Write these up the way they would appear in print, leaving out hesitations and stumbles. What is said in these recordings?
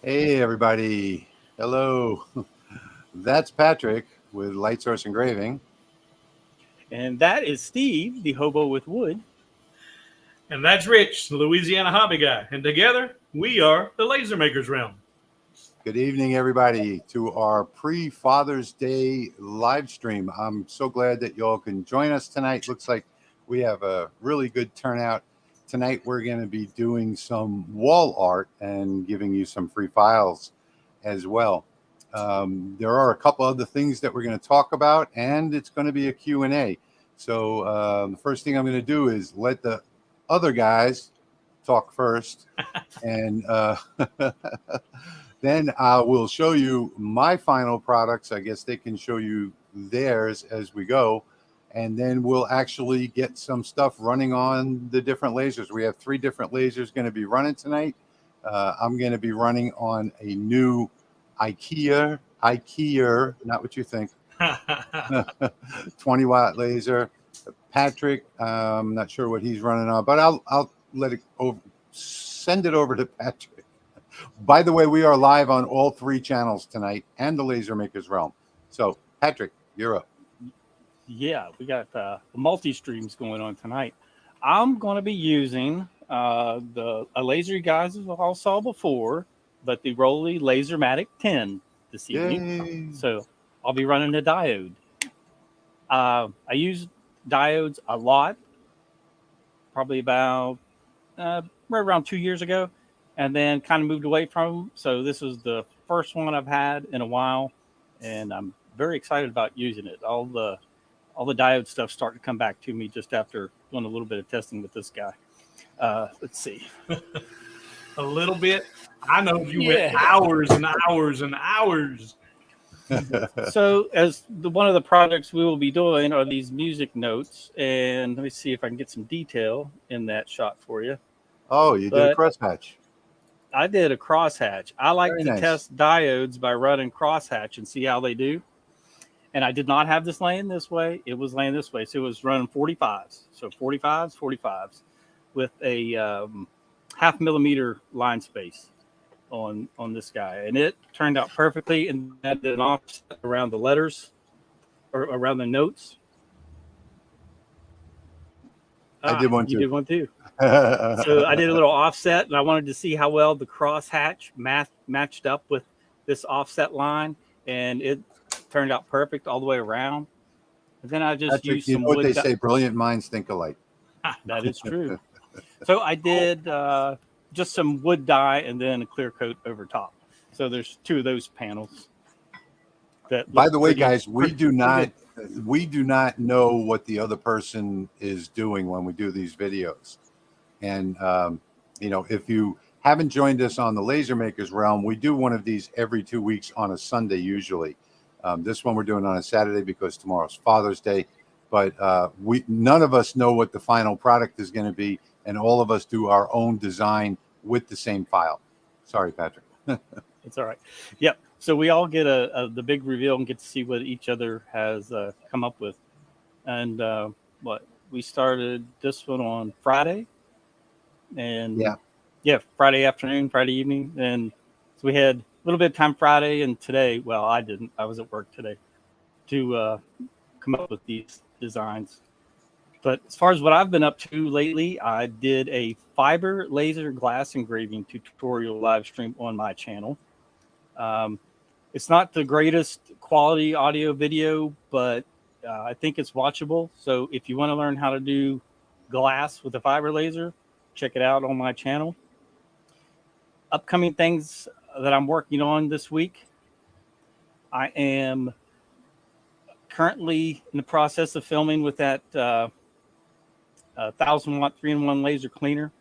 Hey, everybody. Hello. That's Patrick with Light Source Engraving. And that is Steve, the hobo with wood. And that's Rich, the Louisiana hobby guy. And together, we are the Laser Makers Realm. Good evening, everybody, to our pre-Father's Day live stream. I'm so glad that y'all can join us tonight. Looks like we have a really good turnout. Tonight, we're going to be doing some wall art and giving you some free files as well. There are a couple other things that we're going to talk about, and it's going to be a Q&A. So the first thing I'm going to do is let the other guys talk first, and then I will show you my final products. I guess they can show you theirs as we go, and then we'll actually get some stuff running on the different lasers. We have 3 different lasers going to be running tonight. I'm going to be running on a new IKEA, not what you think, 20 watt laser. Patrick, I'm not sure what he's running on, but I'll let it over, send it over to Patrick. By the way, we are live on all 3 channels tonight and the Laser Makers Realm. So, Patrick, you're up. Yeah, we got multi-streams going on tonight. I'm going to be using a laser you guys have all saw before, but the Rolly Lasermatic 10 this evening. Yay. So I'll be running a diode. I use diodes a lot, probably about right around 2 years ago, and then kind of moved away from them. So this is the first one I've had in a while, and I'm very excited about using it. All the diode stuff starting to come back to me just after doing a little bit of testing with this guy. Let's see. A little bit. I know you went hours and hours and hours. So as one of the projects we will be doing are these music notes, and let me see if I can get some detail in that shot for you. Oh, you did a crosshatch. I did a crosshatch. I like Very to nice. test diodes by running crosshatch and see how they do. And I did not have this laying this way. It was laying this way. So it was running 45s. So 45s with a 0.5 millimeter line space on this guy. And it turned out perfectly. And that did an offset around the letters or around the notes. I did one too. You did one too. So I did a little offset, and I wanted to see how well the crosshatch matched up with this offset line. And it turned out perfect all the way around. And then I just Patrick, used you some know what wood. they say, brilliant minds think alike. That is true. So I did just some wood dye and then a clear coat over top. So there's 2 of those panels. By the way, guys, we do not know what the other person is doing when we do these videos. And if you haven't joined us on the Laser Makers Realm, we do one of these every 2 weeks on a Sunday usually. This one we're doing on a Saturday because tomorrow's Father's Day. But none of us know what the final product is going to be, and all of us do our own design with the same file. Sorry, Patrick. It's all right. Yep. So we all get the big reveal and get to see what each other has come up with. And we started this one on Friday, and Friday afternoon, Friday evening, and so we had a little bit of time Friday and today. Well, I didn't. I was at work today to come up with these designs. But as far as what I've been up to lately, I did a fiber laser glass engraving tutorial live stream on my channel. It's not the greatest quality audio video, but I think it's watchable. So if you want to learn how to do glass with a fiber laser, check it out on my channel. Upcoming things that I'm working on this week. I am currently in the process of filming with that 1,000 watt 3-in-1 laser cleaner.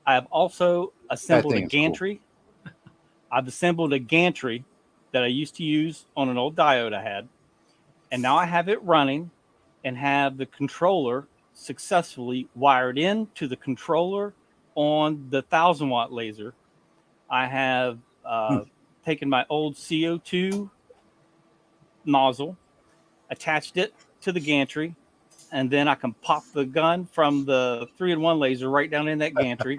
I have also assembled a gantry. Cool. I've assembled a gantry that I used to use on an old diode I had. And now I have it running and have the controller successfully wired into the controller on the 1,000 watt laser. I have taken my old CO2 nozzle, attached it to the gantry, and then I can pop the gun from the 3-in-1 laser right down in that gantry.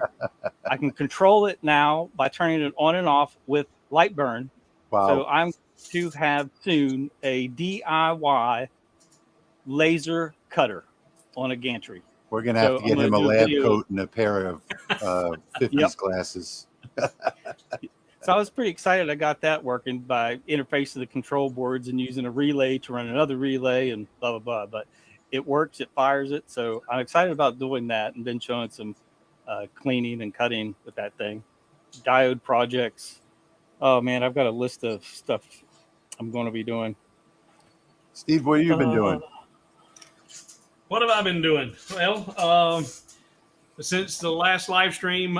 I can control it now by turning it on and off with LightBurn. Wow. So I'm to have soon a DIY laser cutter on a gantry. We're going to have So to I'm get gonna him a do a lab video. coat and a pair of 50s Yep. glasses. So I was pretty excited. I got that working by interfacing the control boards and using a relay to run another relay and blah, blah, blah. But it works. It fires it. So I'm excited about doing that and then showing some cleaning and cutting with that thing. Diode projects. Oh, man, I've got a list of stuff I'm going to be doing. Steve, what have you been doing? What have I been doing? Well, since the last live stream,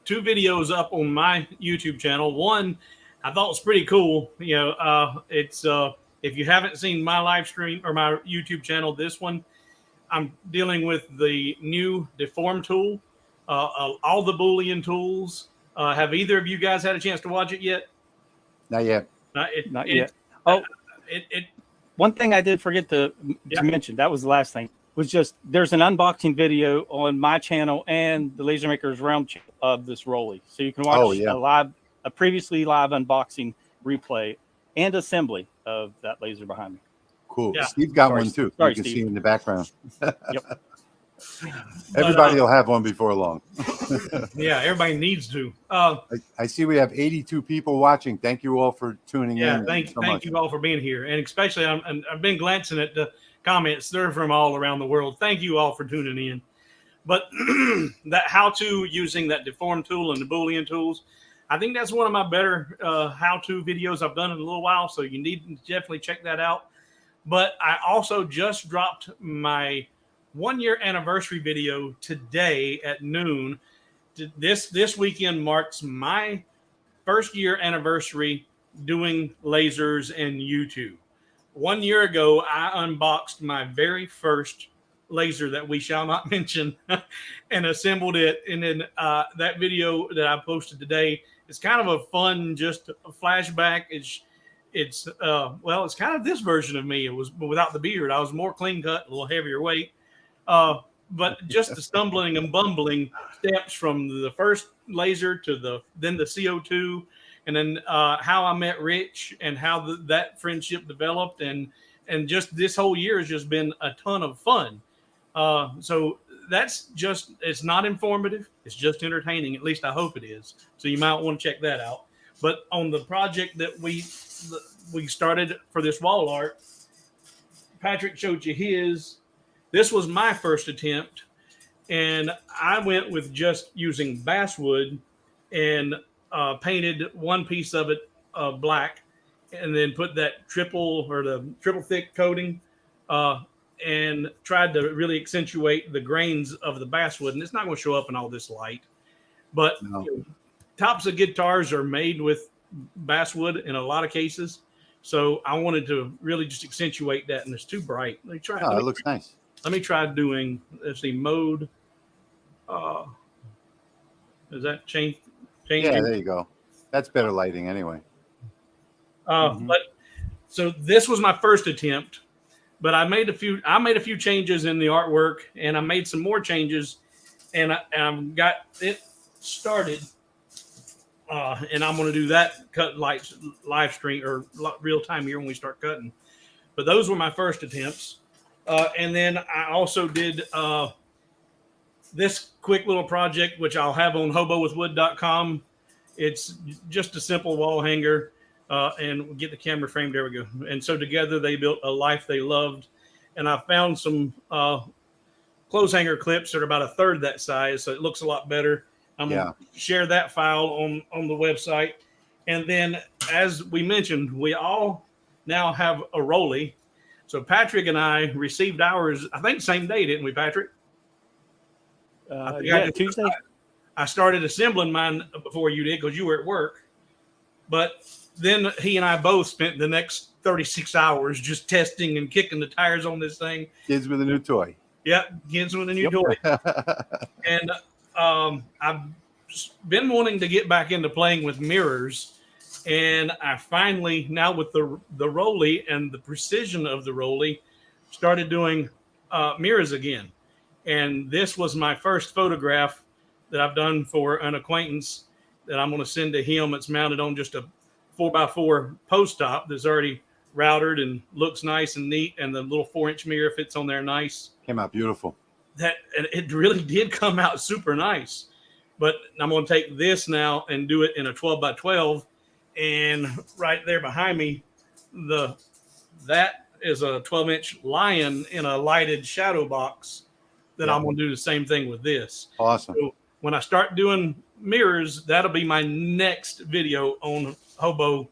2 videos up on my YouTube channel. One I thought was pretty cool. You know, it's if you haven't seen my live stream or my YouTube channel, this one, I'm dealing with the new deform tool, all the Boolean tools. Have either of you guys had a chance to watch it yet? Not yet. Not yet. Oh, one thing I did forget to mention, that was the last thing, was just there's an unboxing video on my channel and the Laser Makers Realm channel of this Rolly. So you can watch a previously live unboxing replay and assembly of that laser behind me. Cool. Yeah. Steve got one too. Sorry, you can Steve. see in the background. Yep. Everybody will have one before long. Yeah, everybody needs to. I see we have 82 people watching. Thank you all for tuning in. Thank much. you all for being here, and especially I've been glancing at the comments. They're from all around the world. Thank you all for tuning in. But that how-to using that deform tool and the Boolean tools, I think that's one of my better how-to videos I've done in a little while. So you need to definitely check that out. But I also just dropped my 1-year anniversary video today at noon. This weekend marks my 1st year anniversary doing lasers and YouTube. 1 year ago, I unboxed my very first laser that we shall not mention and assembled it. And then that video that I posted today is kind of a fun, just a flashback. It's kind of this version of me. It was without the beard. I was more clean cut, a little heavier weight. But just the stumbling and bumbling steps from the first laser to then the CO2, and then how I met Rich and how that friendship developed, and just this whole year has just been a ton of fun. So that's just, it's not informative. It's just entertaining. At least I hope it is. So you might want to check that out. But on the project that we started for this wall art, Patrick showed you his. This was my first attempt, and I went with just using basswood and painted one piece of it black, and then put that triple thick coating, and tried to really accentuate the grains of the basswood. And it's not going to show up in all this light, but tops of guitars are made with basswood in a lot of cases. So I wanted to really just accentuate that, and it's too bright. It looks nice. Let me try doing, let's see, mode. Does that change? Yeah, there you go. That's better lighting anyway. But so this was my first attempt, but I made a few changes in the artwork, and I made some more changes, and I got it started. And I'm going to do that cut live stream or real time here when we start cutting. But those were my first attempts. And then I also did this quick little project, which I'll have on hobowithwood.com. It's just a simple wall hanger, and we'll get the camera framed. There we go. And so together they built a life they loved. And I found some clothes hanger clips that are about a third that size, so it looks a lot better. I'm going to share that file on the website. And then, as we mentioned, we all now have a Rolly. So Patrick and I received ours, I think, same day, didn't we, Patrick? Tuesday. I started assembling mine before you did because you were at work. But then he and I both spent the next 36 hours just testing and kicking the tires on this thing. Kids with a new toy. Yeah, kids with a new toy. And I've been wanting to get back into playing with mirrors. And I finally, now with the Rolly and the precision of the Rolly, started doing mirrors again. And this was my first photograph that I've done for an acquaintance that I'm going to send to him. It's mounted on just a 4x4 post top that's already routed and looks nice and neat, and the little 4-inch mirror fits on there nice. Came out beautiful. And it really did come out super nice. But I'm going to take this now and do it in a 12x12, and right there behind me, that is a 12-inch lion in a lighted shadow box that I'm going to do the same thing with this. Awesome. So when I start doing mirrors, that'll be my next video on Hobo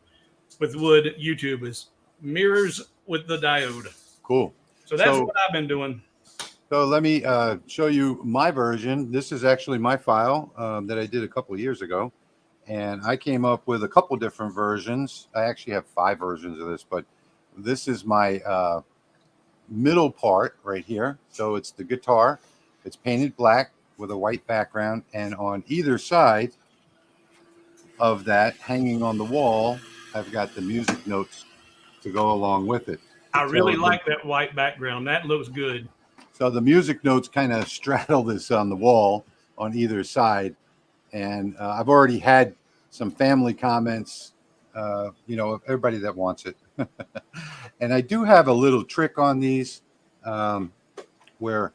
with Wood YouTube, is mirrors with the diode. Cool. So that's what I've been doing. So let me show you my version. This is actually my file that I did a couple of years ago. And I came up with a couple different versions. I actually have 5 versions of this, but this is my middle part right here. So it's the guitar. It's painted black with a white background. And on either side of that, hanging on the wall, I've got the music notes to go along with it. I really like that white background. That looks good. So the music notes kind of straddle this on the wall on either side. And I've already had some family comments, everybody that wants it. And I do have a little trick on these where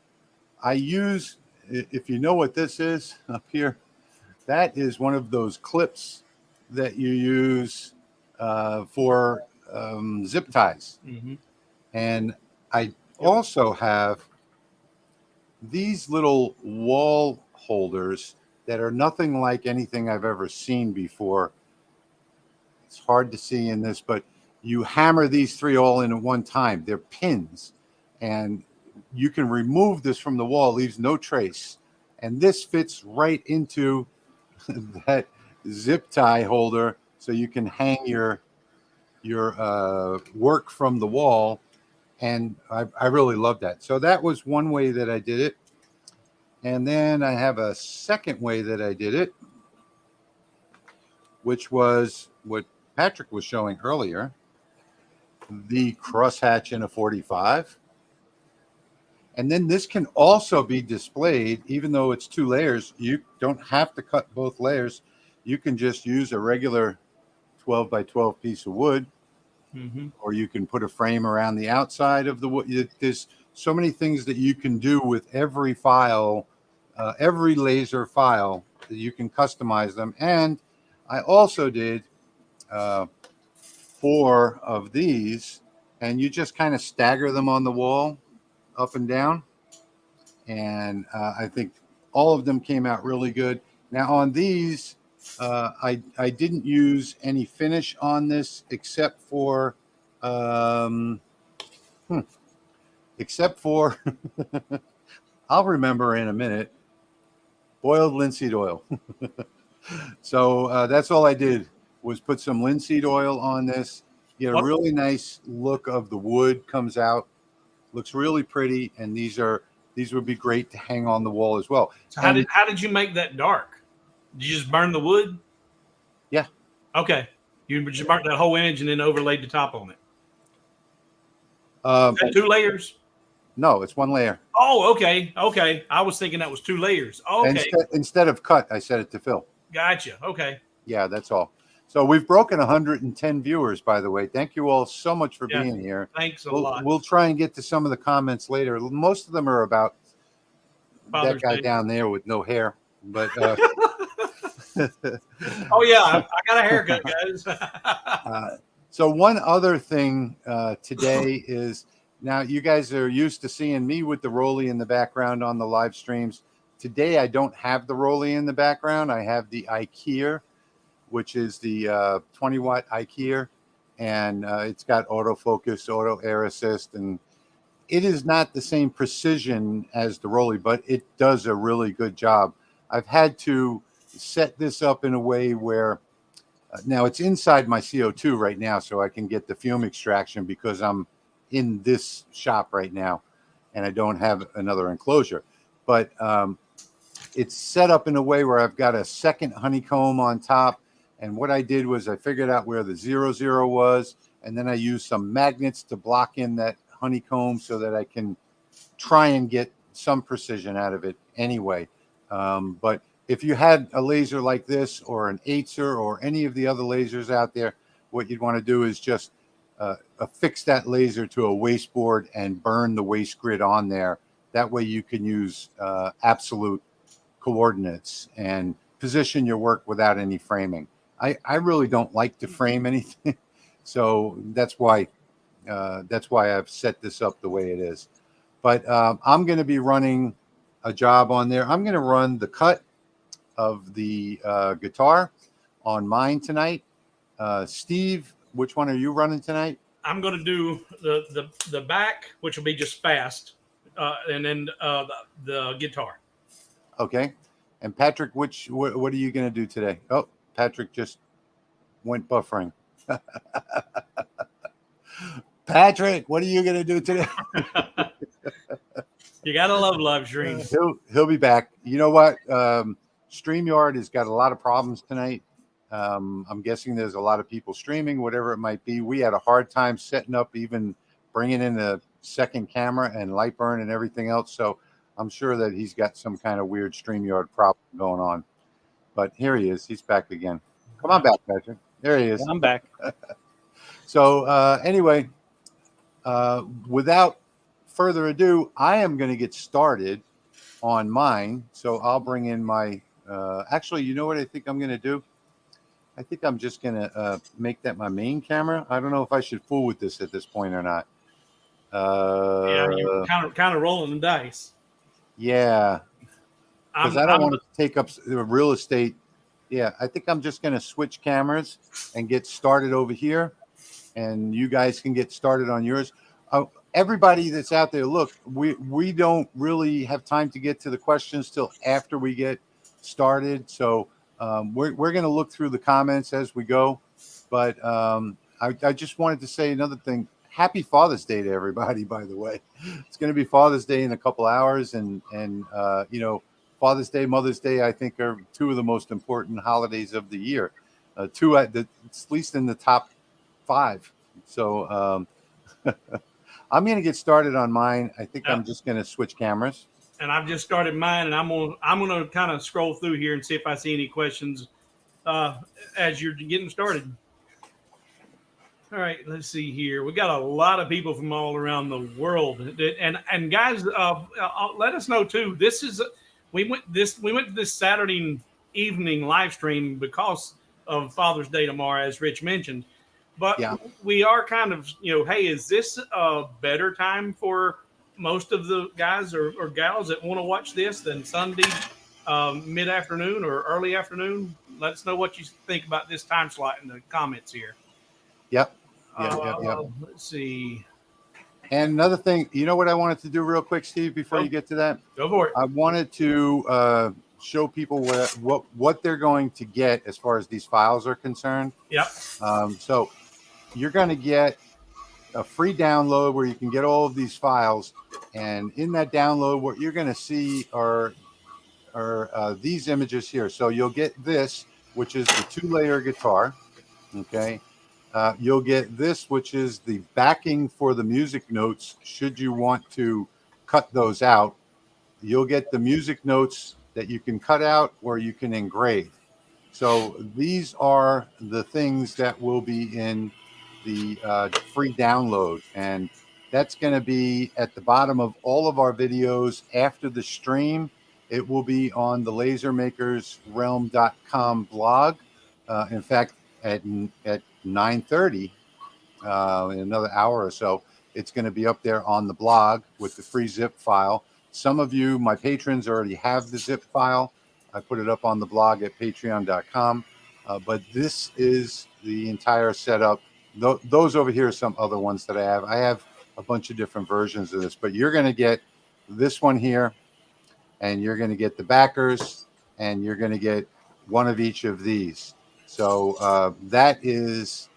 I use, if you know what this is up here, that is one of those clips that you use for zip ties. Mm-hmm. And I also have these little wall holders that are nothing like anything I've ever seen before. It's hard to see in this, but you hammer these 3 all in at one time. They're pins, and you can remove this from the wall, leaves no trace. And this fits right into that zip tie holder, so you can hang your work from the wall. And I really love that. So that was one way that I did it. And then I have a second way that I did it, which was what Patrick was showing earlier, the crosshatch in a 45. And then this can also be displayed, even though it's 2 layers. You don't have to cut both layers. You can just use a regular 12x12 piece of wood. Mm-hmm. Or you can put a frame around the outside of the wood. There's so many things that you can do with every file, every laser file, that you can customize them. And I also did 4 of these, and you just kind of stagger them on the wall up and down. And I think all of them came out really good. Now on these, I didn't use any finish on this except for I'll remember in a minute, boiled linseed oil. So that's all I did, was put some linseed oil on this. You get a really nice look of the wood comes out. Looks really pretty, and these would be great to hang on the wall as well. So how did you make that dark? Did you just burn the wood? Yeah. Okay. You just burnt that whole image and then overlaid the top on it. 2 layers? No, it's 1 layer. Oh, okay. Okay. I was thinking that was 2 layers. Okay. Instead of cut, I set it to fill. Gotcha. Okay. Yeah, that's all. So we've broken 110 viewers, by the way. Thank you all so much for being here. Thanks a lot. We'll try and get to some of the comments later. Most of them are about Father's that guy Day down there with no hair. But oh yeah, I got a haircut, guys. So one other thing today is, now you guys are used to seeing me with the Rolly in the background on the live streams. Today I don't have the Rolly in the background. I have the IKEA, which is the 20-watt IKEA, and it's got autofocus, auto air assist, and it is not the same precision as the Rolly, but it does a really good job. I've had to set this up in a way where now it's inside my CO2 right now, so I can get the fume extraction because I'm in this shop right now and I don't have another enclosure. But it's set up in a way where I've got a second honeycomb on top. And what I did was I figured out where the 00 was, and then I used some magnets to block in that honeycomb so that I can try and get some precision out of it anyway. But if you had a laser like this or an Acer or any of the other lasers out there, what you'd want to do is just affix that laser to a wasteboard and burn the waste grid on there. That way you can use absolute coordinates and position your work without any framing. I really don't like to frame anything, so that's why I've set this up the way it is. But I'm going to be running a job on there. I'm going to run the cut of the guitar on mine tonight. Steve, which one are you running tonight? I'm going to do the back, which will be just fast, and then the guitar. Okay. And Patrick, what are you going to do today? Oh, Patrick just went buffering. Patrick, what are you going to do today? You gotta love live streams. He'll be back. You know what? StreamYard has got a lot of problems tonight. I'm guessing there's a lot of people streaming, whatever it might be. We had a hard time setting up, even bringing in a second camera and LightBurn and everything else. So I'm sure that he's got some kind of weird StreamYard problem going on. But here he is. He's back again. Come on back, Patrick. There he is. I'm back. So anyway, without further ado, I am going to get started on mine. So I'll bring in my, actually, you know what I think I'm going to do? I think I'm just going to make that my main camera. I don't know if I should fool with this at this point or not. Yeah, you're kind of rolling the dice. Yeah. Because I don't want to take up the real estate. Yeah, I think I'm just going to switch cameras and get started over here. And you guys can get started on yours. Everybody that's out there, look, we don't really have time to get to the questions till after we get started. So we're going to look through the comments as we go. But I just wanted to say another thing. Happy Father's Day to everybody, by the way. It's going to be Father's Day in a couple hours. And you know, Father's Day, Mother's Day, I think are two of the most important holidays of the year. Two at least in the top 5. So I'm going to get started on mine. I think I'm just going to switch cameras. And I've just started mine, and I'm gonna kind of scroll through here and see if I see any questions as you're getting started. All right, let's see here. We got a lot of people from all around the world, and guys, let us know too. We went to this Saturday evening live stream because of Father's Day tomorrow, as Rich mentioned. But we are kind of, hey, is this a better time for most of the guys or gals that want to watch this than Sunday mid-afternoon or early afternoon? Let us know what you think about this time slot in the comments here. Yep. Let's see. And another thing, you know what I wanted to do real quick, Steve, before you get to that? Go for it. I wanted to show people what they're going to get as far as these files are concerned. Yep. So you're going to get a free download where you can get all of these files. And in that download, what you're going to see are these images here. So you'll get this, which is the 2-layer guitar. Okay. You'll get this, which is the backing for the music notes, should you want to cut those out. You'll get the music notes that you can cut out or you can engrave. So these are the things that will be in the free download. And that's going to be at the bottom of all of our videos after the stream. It will be on the lasermakersrealm.com blog. In fact, at 9:30, in another hour or so, it's going to be up there on the blog with the free zip file. Some of you, my patrons, already have the zip file. I put it up on the blog at patreon.com. But this is the entire setup. Those over here are some other ones that I have. I have a bunch of different versions of this, but you're going to get this one here, and you're going to get the backers, and you're going to get one of each of these. So this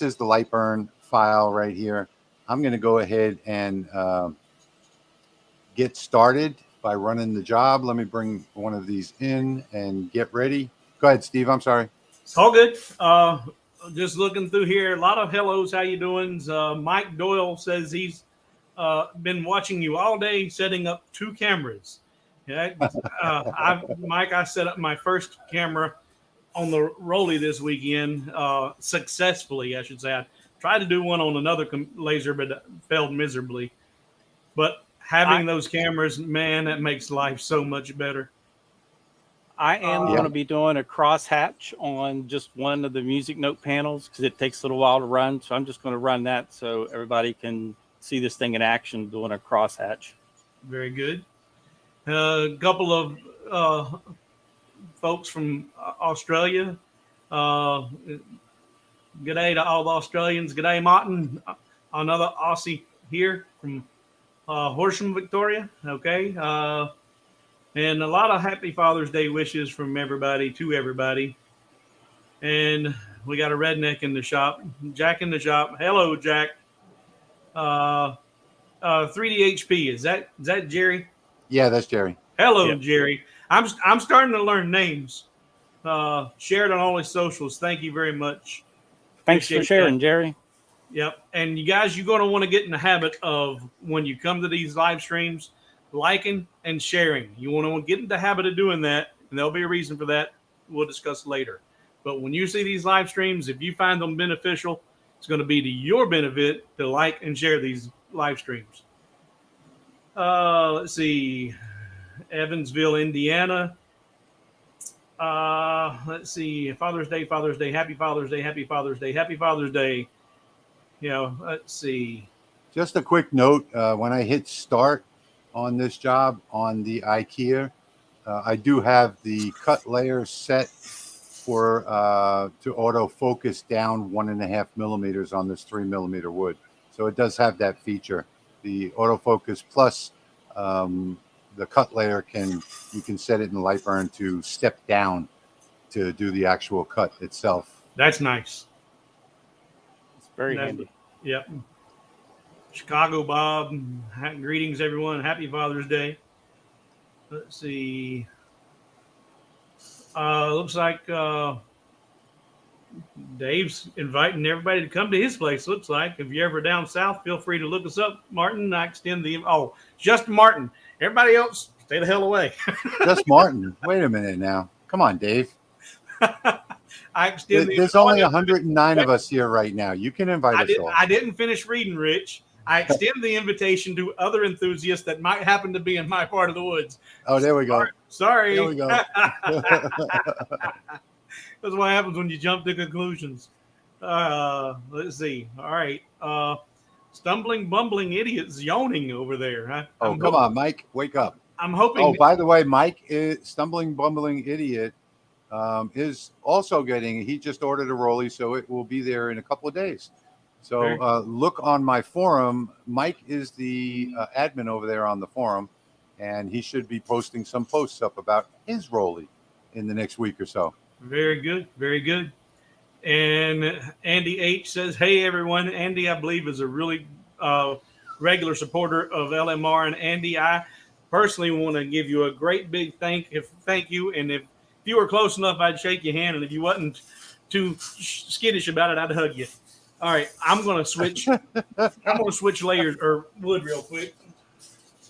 is the LightBurn file right here. I'm going to go ahead and get started by running the job. Let me bring one of these in and get ready. Go ahead, Steve. I'm sorry. It's all good. Just looking through here. A lot of hellos. How you doing? Mike Doyle says he's been watching you all day setting up 2 cameras. Yeah, Mike, I set up my first camera on the Rolly this weekend successfully, I should say. I tried to do one on another laser, but failed miserably. But having those cameras, man, that makes life so much better. I am Yeah. going to be doing a crosshatch on just one of the music note panels because it takes a little while to run. So I'm just going to run that so everybody can see this thing in action doing a crosshatch. Very good. A couple of folks from Australia. Good day to all the Australians. Good day, Martin. Another Aussie here from Horsham, Victoria. Okay. And a lot of happy Father's Day wishes from everybody to everybody. And we got a redneck in the shop, Jack in the shop. Hello, Jack. 3DHP. Is that Jerry? Yeah, that's Jerry. Hello, Yep. Jerry. I'm starting to learn names. Shared on all his socials. Thank you very much. Thanks for Appreciate sharing, that. Jerry. Yep. And you guys, you're going to want to get in the habit of when you come to these live streams, liking and sharing. You want to get in the habit of doing that, and there'll be a reason for that. We'll discuss later. But when you see these live streams, if you find them beneficial, it's going to be to your benefit to like and share these live streams. Let's see. Evansville, Indiana. Let's see. Father's Day, Father's Day, Happy Father's Day, Happy Father's Day, Happy Father's Day. You know, let's see. Just a quick note, when I hit start on this job on the IKEA, I do have the cut layer set for to auto focus down 1.5 millimeters on this 3 millimeter wood. So it does have that feature. The autofocus plus the cut layer you can set it in LightBurn to step down to do the actual cut itself. That's nice. It's very handy. Yep. Chicago Bob, greetings everyone. Happy Father's Day. Let's see. Looks like Dave's inviting everybody to come to his place. Looks like if you're ever down south, feel free to look us up. Martin, I extend just Martin. Everybody else, stay the hell away. Just Martin. Wait a minute now. Come on, Dave. There's only 109 of us here right now. You can invite us all. I didn't finish reading, Rich. I extend the invitation to other enthusiasts that might happen to be in my part of the woods. Oh, there we go. Sorry. There we go. That's what happens when you jump to conclusions. Let's see. All right. Stumbling, bumbling idiots yawning over there. Come on, Mike. Wake up. I'm hoping. Oh, by the way, Mike, stumbling, bumbling idiot, is also he just ordered a Rolly, so it will be there in a couple of days. So look on my forum. Mike is the admin over there on the forum, and he should be posting some posts up about his Rolly in the next week or so. Very good. Very good. And Andy H says, hey, everyone. Andy, I believe, is a really regular supporter of LMR. And Andy, I personally want to give you a great big thank you. And if you were close enough, I'd shake your hand. And if you wasn't too skittish about it, I'd hug you. All right, I'm going to switch. I'm going to switch layers or wood real quick.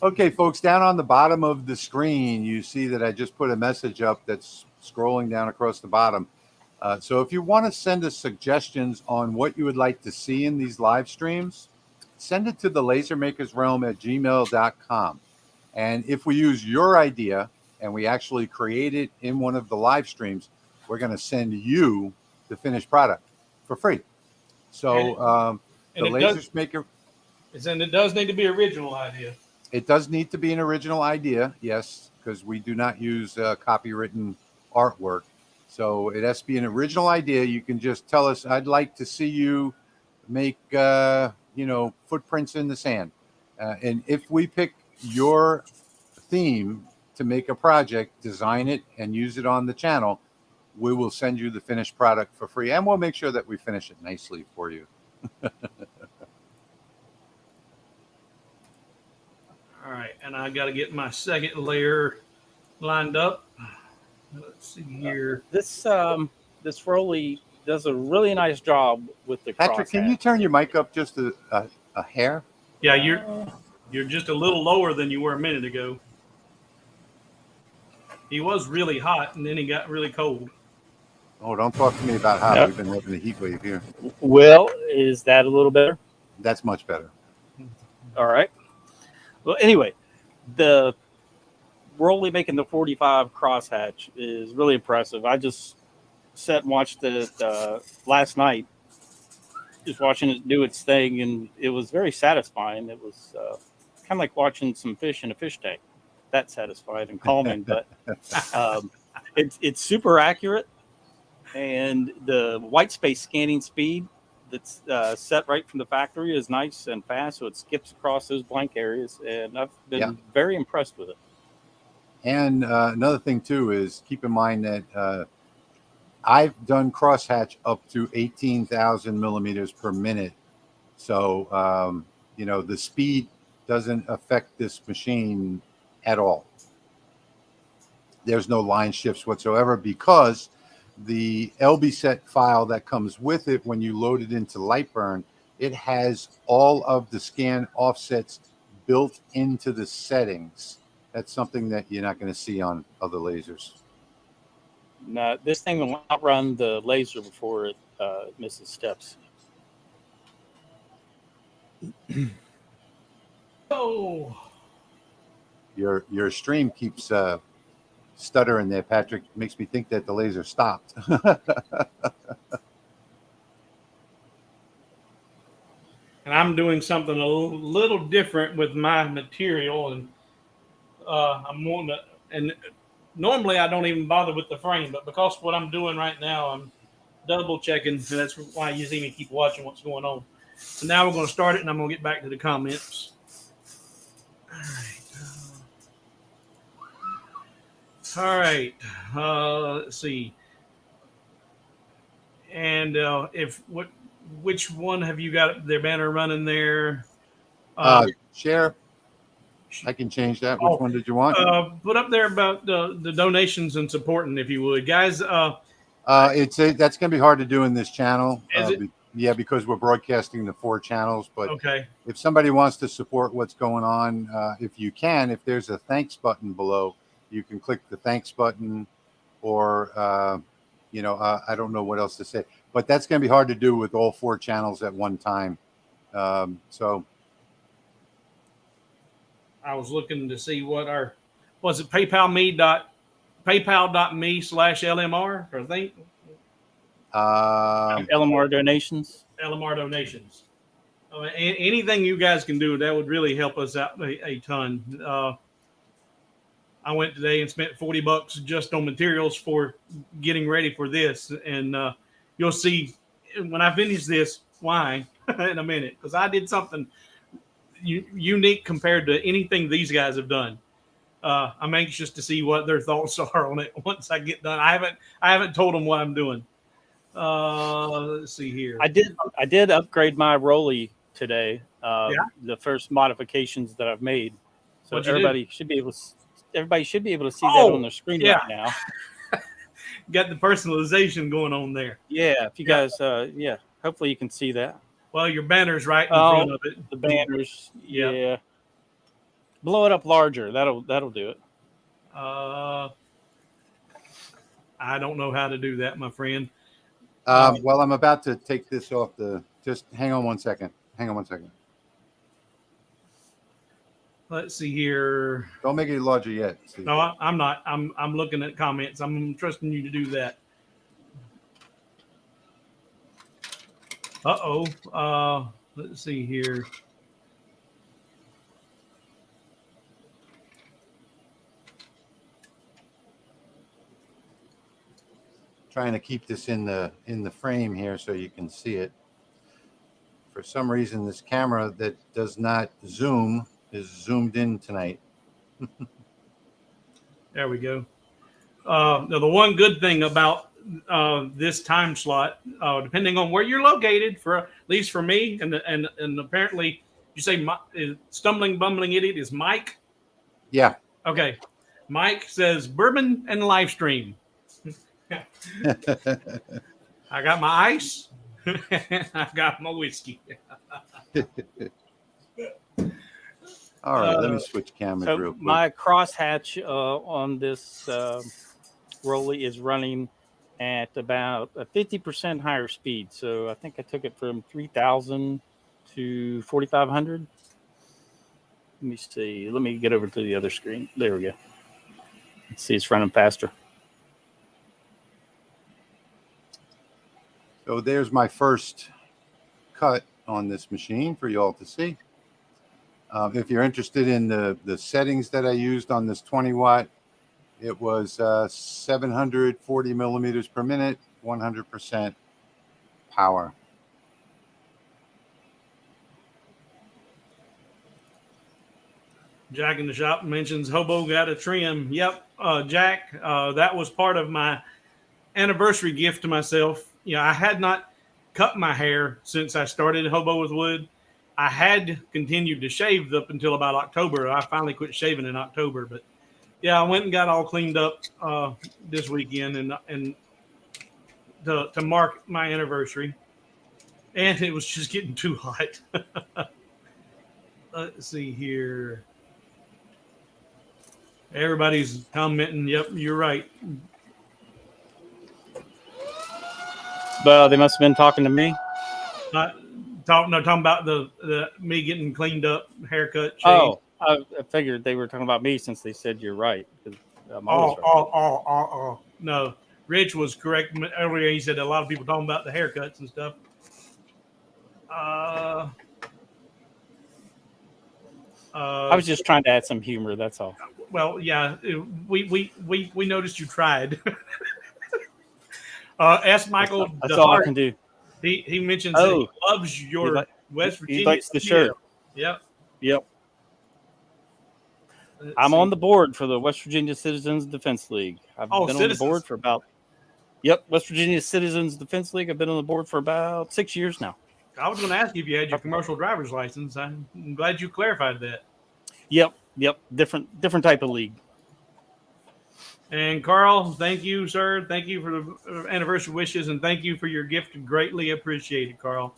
Okay, folks, down on the bottom of the screen, you see that I just put a message up that's scrolling down across the bottom. So if you want to send us suggestions on what you would like to see in these live streams, send it to the lasermakersrealm@gmail.com. And if we use your idea and we actually create it in one of the live streams, we're going to send you the finished product for free. So the Lasers Maker. And it does need to be original idea. It does need to be an original idea, yes, because we do not use copywritten artwork. So it has to be an original idea. You can just tell us, I'd like to see you make, footprints in the sand. And if we pick your theme to make a project, design it, and use it on the channel, we will send you the finished product for free. And we'll make sure that we finish it nicely for you. All right, and I got to get my second layer lined up. Let's see here. This Rolly does a really nice job with the Patrick, can you turn your mic up just a hair? Yeah, you're just a little lower than you were a minute ago. He was really hot, and then he got really cold. Oh, don't talk to me about hot. Yep. We've been having a heat wave here. Well, is that a little better? That's much better. All right. Well, anyway, the we're only making the 45 crosshatch is really impressive. I just sat and watched it last night, just watching it do its thing, and it was very satisfying. It was kind of like watching some fish in a fish tank. That's satisfying and calming, but it's super accurate, and the white space scanning speed that's set right from the factory is nice and fast, so it skips across those blank areas, and I've been very impressed with it. And another thing too is keep in mind that I've done crosshatch up to 18,000 millimeters per minute. So, the speed doesn't affect this machine at all. There's no line shifts whatsoever because the LB set file that comes with it, when you load it into LightBurn, it has all of the scan offsets built into the settings. That's something that you're not going to see on other lasers. Now, this thing will outrun the laser before it misses steps. Oh, Your stream keeps stuttering there, Patrick. Makes me think that the laser stopped. and I'm doing something a little different with my material, and I'm wanting to. And normally I don't even bother with the frame, but because of what I'm doing right now, I'm double checking, and that's why you see me keep watching what's going on. So now we're going to start it, and I'm going to get back to the comments. All right. Let's see. And which one have you got their banner running there? Share. I can change that. Which one did you want? Put up there about the donations and supporting, if you would, guys. That's going to be hard to do in this channel. Is it? Yeah, because we're broadcasting the 4 channels. But Okay. if somebody wants to support what's going on, if you can, if there's a thanks button below, you can click the thanks button, or I don't know what else to say. But that's going to be hard to do with all 4 channels at one time. So I was looking to see what was it paypal.me/LMR, I think. LMR donations. LMR donations. Anything you guys can do, that would really help us out a ton. I went today and spent $40 just on materials for getting ready for this, and you'll see when I finish this why in a minute, because I did something unique compared to anything these guys have done. I'm anxious to see what their thoughts are on it once I get done. I haven't told them what I'm doing. Let's see here. I did upgrade my Rolly today. The first modifications that I've made, so everybody should be able to see that on their screen right now. Got the personalization going on there. Yeah, if you guys, hopefully you can see that. Well, your banner's right in front of it. The banners, yeah. Blow it up larger. That'll do it. I don't know how to do that, my friend. Well, I'm about to take this off just hang on one second. Let's see here. Don't make it larger yet. Steve. No, I'm not. I'm looking at comments. I'm trusting you to do that. Let's see here. Trying to keep this in the frame here so you can see it. For some reason, this camera that does not zoom is zoomed in tonight. There we go. Now, the one good thing about this time slot, depending on where you're located, at least for me, and apparently you say stumbling bumbling idiot is Mike. Yeah. Okay. Mike says bourbon and live stream. I got my ice. I got my whiskey. All right, let me switch cameras So real quick. my crosshatch on this Rolly is running at about a 50% higher speed. So I think I took it from 3,000 to 4,500. Let me see. Let me get over to the other screen. There we go. Let's see, it's running faster. So there's my first cut on this machine for you all to see. If you're interested in the settings that I used on this 20 watt, it was 740 millimeters per minute, 100% power. Jack in the shop mentions Hobo got a trim. Yep, Jack, that was part of my anniversary gift to myself. I had not cut my hair since I started Hobo with Wood. I had continued to shave up until about October. I finally quit shaving in October, but yeah, I went and got all cleaned up this weekend and to mark my anniversary, and it was just getting too hot. Let's see here. Everybody's commenting. Yep, you're right. Well, they must have been talking to me. Talking about the me getting cleaned up, haircut. Shaved. Oh, I figured they were talking about me since they said you're right. I'm always right. No, Rich was correct earlier. He said a lot of people talking about the haircuts and stuff. I was just trying to add some humor. That's all. Well, yeah, we noticed you tried. Ask Michael. That's all I can do. He mentions that he loves your West Virginia. He likes the shirt. Yep. I'm on the board for the West Virginia Citizens Defense League. I've been on the board for about. Yep, West Virginia Citizens Defense League. I've been on the board for about 6 years now. I was going to ask you if you had your commercial driver's license. I'm glad you clarified that. Yep. Different type of league. And Carl, thank you, sir. Thank you for the anniversary wishes, and thank you for your gift. Greatly appreciated, Carl.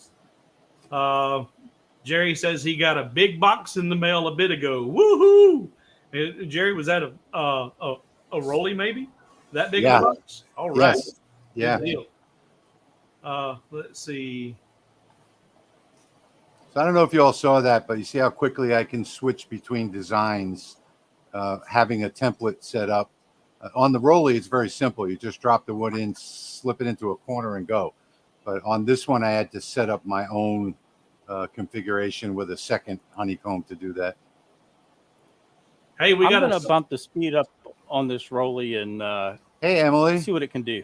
Jerry says he got a big box in the mail a bit ago. Woohoo! Jerry, was that a Rolly maybe? That big of a box? All right. Yes. Yeah. Good deal. Let's see. So I don't know if you all saw that, but you see how quickly I can switch between designs, having a template set up. On the Rolly, it's very simple. You just drop the wood in, slip it into a corner, and go. But on this one, I had to set up my own configuration with a second honeycomb to do that. Hey, I'm going to bump the speed up on this Rolly and hey, Emily, see what it can do.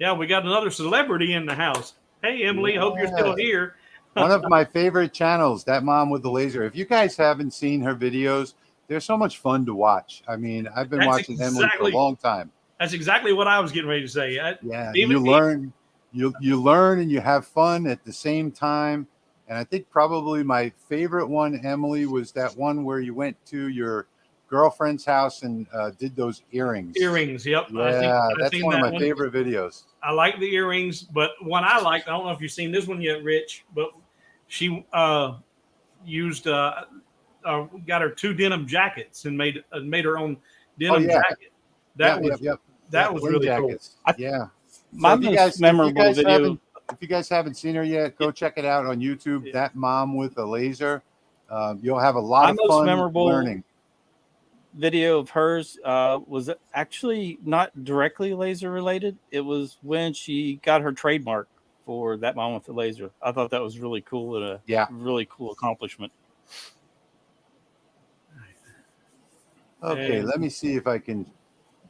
Yeah, we got another celebrity in the house. Hey, Emily, hope you're still here. One of my favorite channels, That Mom with the Laser. If you guys haven't seen her videos, they're so much fun to watch. I mean, I've been watching Emily for a long time. That's exactly what I was getting ready to say. You learn and you have fun at the same time. And I think probably my favorite one, Emily, was that one where you went to your girlfriend's house and did those earrings. Earrings, yep. Yeah, that's one of my favorite videos. I like the earrings, but one I liked, I don't know if you've seen this one yet, Rich, but she used got her 2 denim jackets and made her own denim jacket. That was really jackets. Cool. My most memorable video. If you guys haven't seen her yet, go check it out on YouTube. That Mom with a Laser. You'll have a lot of fun learning. Video of hers was actually not directly laser related. It was when she got her trademark for That Mom with the Laser. I thought that was really cool and a really cool accomplishment. Okay, let me see if I can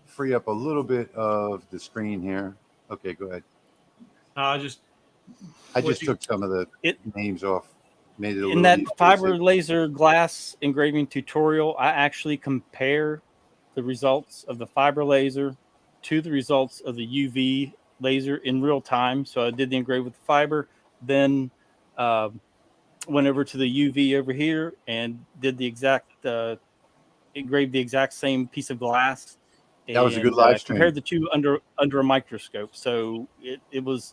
free up a little bit of the screen here. Okay, go ahead. I just took some of the names off. Made it a in that fiber laser glass engraving tutorial, I actually compare the results of the fiber laser to the results of the UV laser in real time. So I did the engrave with the fiber, then went over to the UV over here and did the exact engraved the exact same piece of glass. That was a good live stream. Compared the two under a microscope. So it was,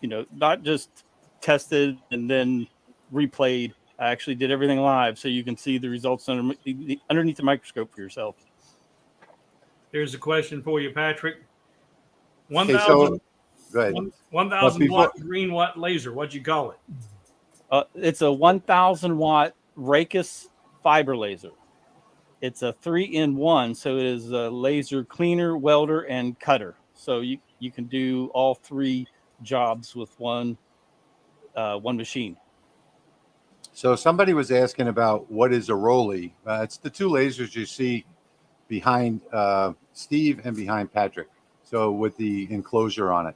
not just tested and then replayed. I actually did everything live, so you can see the results underneath the microscope for yourself. Here's a question for you, Patrick. Okay, so 1,000 go ahead. 1,000 watt green watt laser. What'd you call it? It's a 1,000 watt Raycus fiber laser. It's a 3-in-1, so it is a laser cleaner, welder, and cutter. So you can do all three jobs with one machine. So somebody was asking about what is a Rolly. It's the two lasers you see behind Steve and behind Patrick. So with the enclosure on it,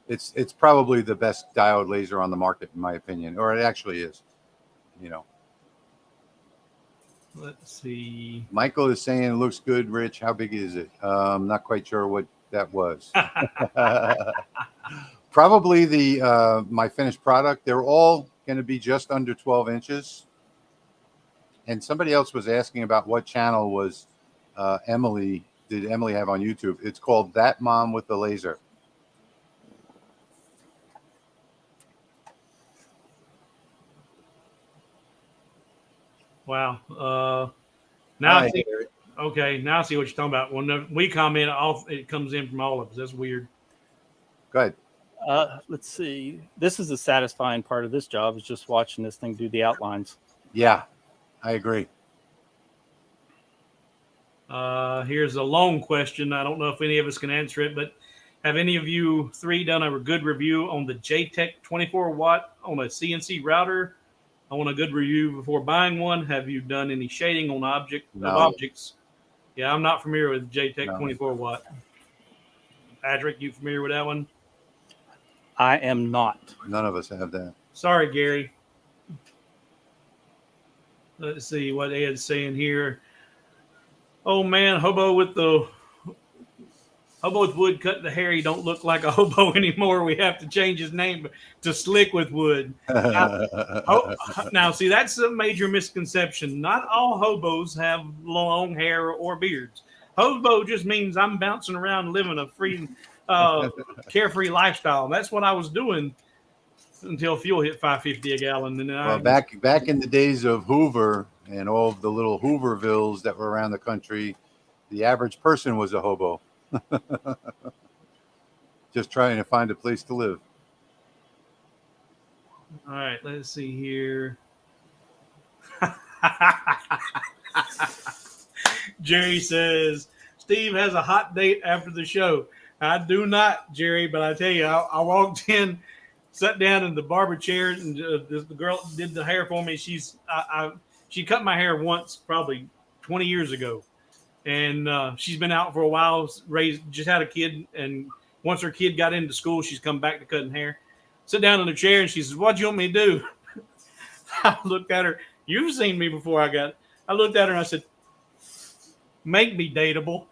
it's probably the best diode laser on the market, in my opinion, or it actually is. You know, Let's see. Michael is saying it looks good. Rich, how big is it? I'm not quite sure what that was. Probably the my finished product. They're all going to be just under 12 inches. And somebody else was asking about what channel was Emily have on YouTube. It's called That Mom with the Laser. Wow. Now Hi, I see. Eric. Okay, now I see what you're talking about. When we comment, it comes in from all of us. That's weird. Go ahead. Let's see. This is the satisfying part of this job, is just watching this thing do the outlines. Yeah, I agree. Here's a long question. I don't know if any of us can answer it, but have any of you three done a good review on the JTech 24 watt on a CNC router? I want a good review before buying one. Have you done any shading on objects? Yeah, I'm not familiar with JTech 24 watt. Patrick, you familiar with that one? I am not. None of us have that. Sorry, Gary. Let's see what Ed's saying here. Oh man, hobo with wood cut the hair. He don't look like a hobo anymore. We have to change his name to Slick with Wood. Now, see, that's a major misconception. Not all hobos have long hair or beards. Hobo just means I'm bouncing around living a free, carefree lifestyle. That's what I was doing until fuel hit $5.50 a gallon. And then back in the days of Hoover and all of the little Hoovervilles that were around the country, the average person was a hobo. Just trying to find a place to live. All right, let's see here. Jerry says, Steve has a hot date after the show. I do not, Jerry, but I tell you, I walked in, sat down in the barber chair, and the girl did the hair for me. She cut my hair once, probably 20 years ago. And she's been out for a while, just had a kid. And once her kid got into school, she's come back to cutting hair. Sit down in the chair, and she says, what do you want me to do? I looked at her. You've seen me before I looked at her, and I said, make me dateable.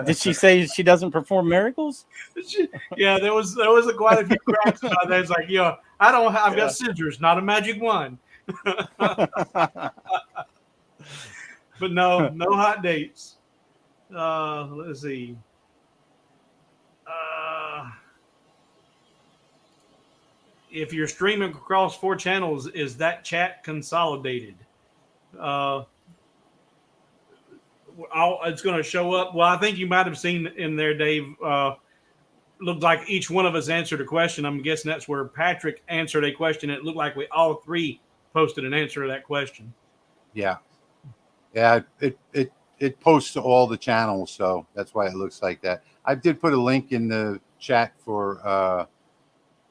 Did she say she doesn't perform miracles? Yeah, there was quite a few cracks about that. It's like, yeah, I've got scissors, not a magic wand. But no hot dates. Let's see. If you're streaming across 4 channels, is that chat consolidated? It's going to show up. Well, I think you might have seen in there, Dave. Looked like each one of us answered a question. I'm guessing that's where Patrick answered a question. It looked like we all three posted an answer to that question. Yeah. It posts to all the channels, so that's why it looks like that. I did put a link in the chat for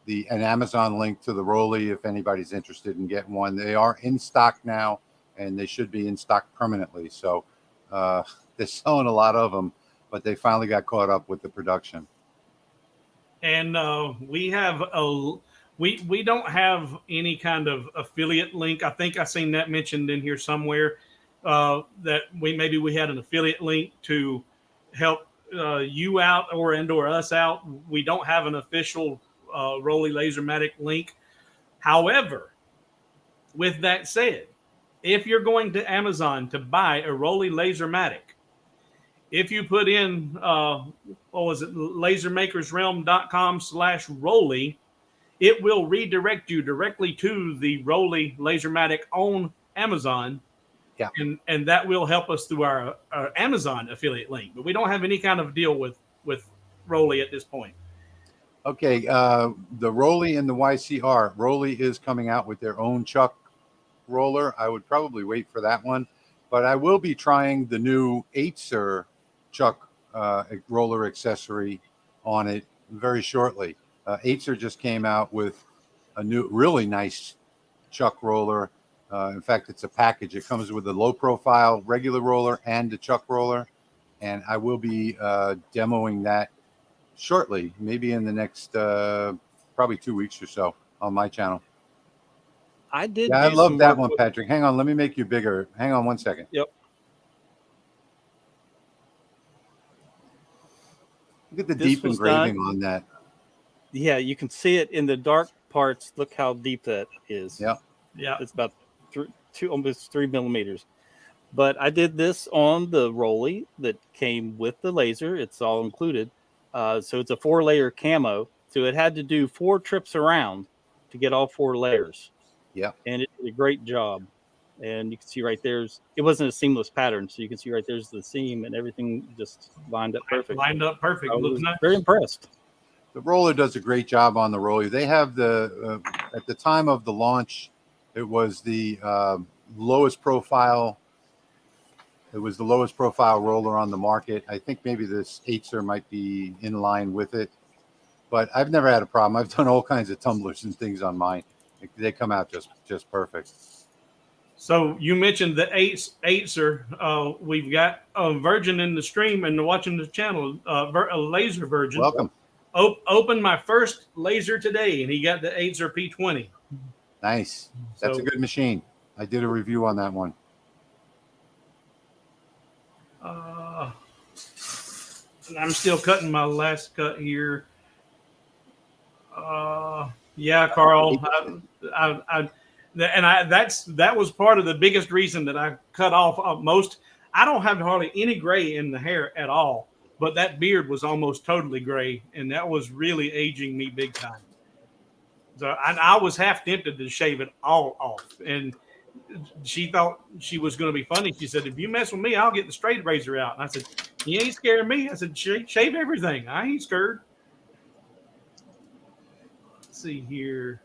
an Amazon link to the Rolly if anybody's interested in getting one. They are in stock now, and they should be in stock permanently. So they're selling a lot of them, but they finally got caught up with the production. And we don't have any kind of affiliate link. I think I seen that mentioned in here somewhere, that we had an affiliate link to help you out or us out. We don't have an official Rolly Lasermatic link. However, with that said, if you're going to Amazon to buy a Rolly Lasermatic, if you put in, what was it, lasermakersrealm.com/Rolly, it will redirect you directly to the Rolly Lasermatic on Amazon. Yeah. And that will help us through our Amazon affiliate link. But we don't have any kind of deal with Rolly at this point. Okay, the Rolly and the YCR. Rolly is coming out with their own chuck roller. I would probably wait for that one, but I will be trying the new Aether chuck roller accessory on it very shortly. Aether just came out with a new, really nice chuck roller. In fact, it's a package. It comes with a low profile regular roller and the chuck roller, and I will be demoing that shortly, maybe in the next probably 2 weeks or so on my channel. I did. Yeah, I do love some that work one, with- Patrick. Hang on, let me make you bigger. Hang on 1 second. Yep. Look at the This deep was engraving done- on that. Yeah, you can see it in the dark parts. Look how deep that is. Yeah. Yeah. It's about almost 3 millimeters. But I did this on the Rolly that came with the laser. It's all included. So it's a 4-layer camo. So it had to do 4 trips around to get all 4 layers. Yeah. And it did a great job. And you can see right there's, it wasn't a seamless pattern. So you can see right there's the seam and everything just lined up perfect. Lined up perfect. I Looks was nice. very impressed. The roller does a great job on the roller. They have the at the time of the launch, it was the lowest profile. It was the lowest profile roller on the market. I think maybe this Aether might be in line with it, but I've never had a problem. I've done all kinds of tumblers and things on mine. They come out just perfect. So you mentioned the Aether. We've got a virgin in the stream and watching the channel, a laser virgin. Welcome. Opened my first laser today, and he got the Aether P20. Nice. That's So- a good machine. I did a review on that one. And I'm still cutting my last cut here. Yeah, Carl. That was part of the biggest reason that I cut off most. I don't have hardly any gray in the hair at all, but that beard was almost totally gray, and that was really aging me big time. So I was half tempted to shave it all off, and she thought she was going to be funny. She said, "If you mess with me, I'll get the straight razor out." And I said, "You ain't scaring me." I said, "Shave everything. I ain't scared." Let's see here.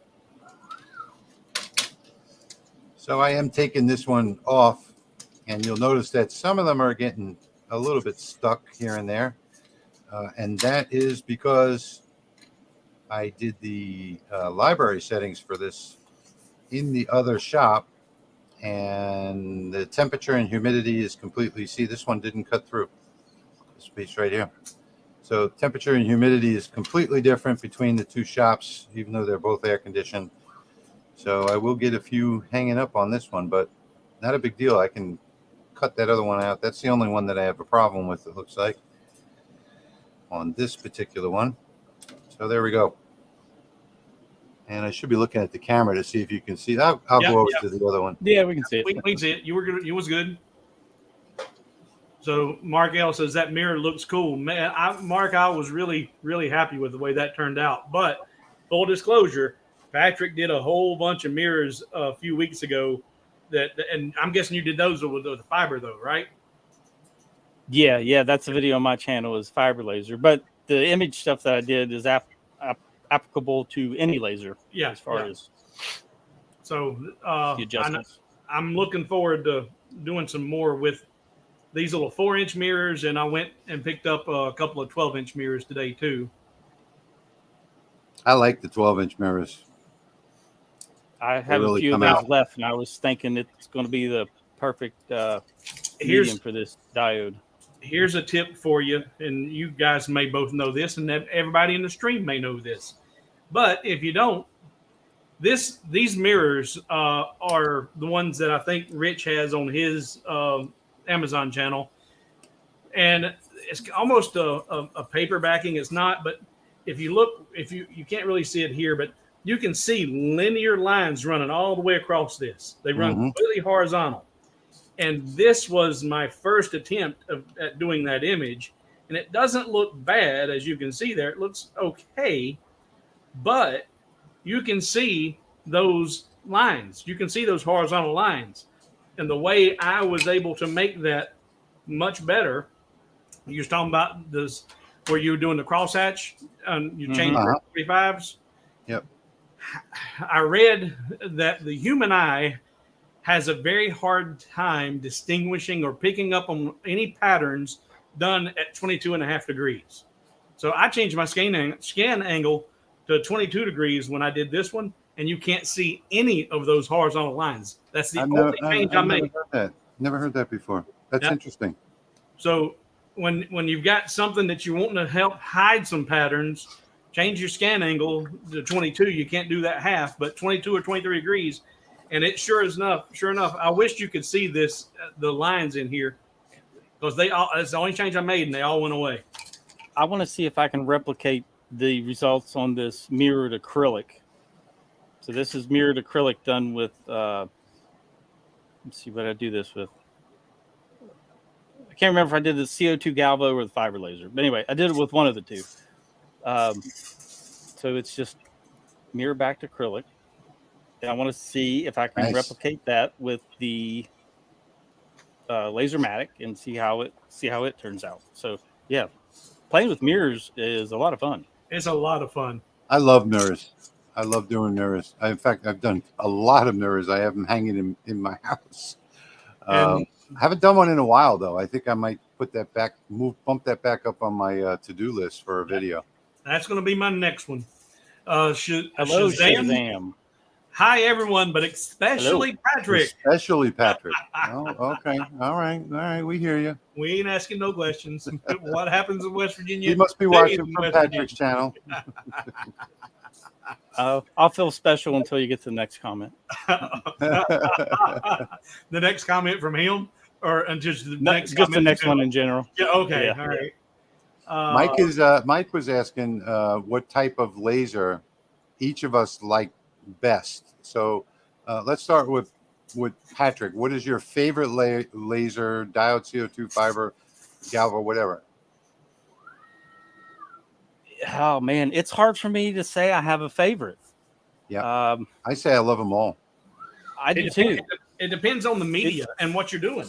So I am taking this one off, and you'll notice that some of them are getting a little bit stuck here and there. And that is because I did the library settings for this in the other shop, and the temperature and humidity is completely, see, this one didn't cut through this piece right here. So temperature and humidity is completely different between the two shops, even though they're both air conditioned. So I will get a few hanging up on this one, but not a big deal. I can cut that other one out. That's the only one that I have a problem with, it looks like, on this particular one. So there we go. And I should be looking at the camera to see if you can see. I'll go over to the other one. Yeah, we can see it. We can see it. You were good. You was good. So Mark L says that mirror looks cool, man. Mark, I was really happy with the way that turned out. But full disclosure, Patrick did a whole bunch of mirrors a few weeks ago. And I'm guessing you did those with the fiber though, right? Yeah, that's the video on my channel is fiber laser, but the image stuff that I did is applicable to any laser. Yeah, as far yeah. as So the adjustments. I'm looking forward to doing some more with these little 4-inch mirrors, and I went and picked up a couple of 12-inch mirrors today too. I like the 12-inch mirrors. I have really a few of come those out. left, and I was thinking it's going to be the perfect medium for this diode. Here's a tip for you, and you guys may both know this, and everybody in the stream may know this. But if you don't, these mirrors are the ones that I think Rich has on his Amazon channel, and it's almost a paper backing. It's not, but if you look, you can't really see it here, but you can see linear lines running all the way across this. They run completely horizontal. And this was my first attempt at doing that image. And it doesn't look bad, as you can see there. It looks okay, but you can see those lines. You can see those horizontal lines. And the way I was able to make that much better, you was talking about this where you were doing the crosshatch and you changed your 45s. Yep. I read that the human eye has a very hard time distinguishing or picking up on any patterns done at 22.5 degrees. So I changed my scan angle to 22 degrees when I did this one, and you can't see any of those horizontal lines. That's the only change I made. Never heard that before. That's interesting. So when you've got something that you want to help hide some patterns, change your scan angle to 22. You can't do that half, but 22 or 23 degrees. And it sure enough, I wish you could see this, the lines in here, because it's the only change I made, and they all went away. I want to see if I can replicate the results on this mirrored acrylic. So this is mirrored acrylic done with, let's see what I do this with. I can't remember if I did the CO2 Galvo or the fiber laser. But anyway, I did it with one of the two. So it's just mirror back to acrylic. And I want to see if I can replicate that with the Lasermatic and see how it turns out. So yeah, playing with mirrors is a lot of fun. It's a lot of fun. I love mirrors. I love doing mirrors. In fact, I've done a lot of mirrors. I have them hanging in my house. I haven't done one in a while, though. I think I might put that back, bump that back up on my to-do list for a video. That's going to be my next one. Hello, Shazam. Hi, everyone, but especially Patrick. Especially Patrick. Oh, okay. All right. We hear you. We ain't asking no questions. What happens in West Virginia? He must be watching from Patrick's channel. I'll feel special until you get to the next comment. The next comment from him, or just the next comment? Just the next one in general. Yeah. Okay. Yeah. All right. Mike was asking what type of laser each of us like best. So let's start with Patrick. What is your favorite laser, diode, CO2, fiber, galvo, whatever? Oh man, it's hard for me to say I have a favorite. Yeah, I say I love them all. I do too. It depends on the media and what you're doing.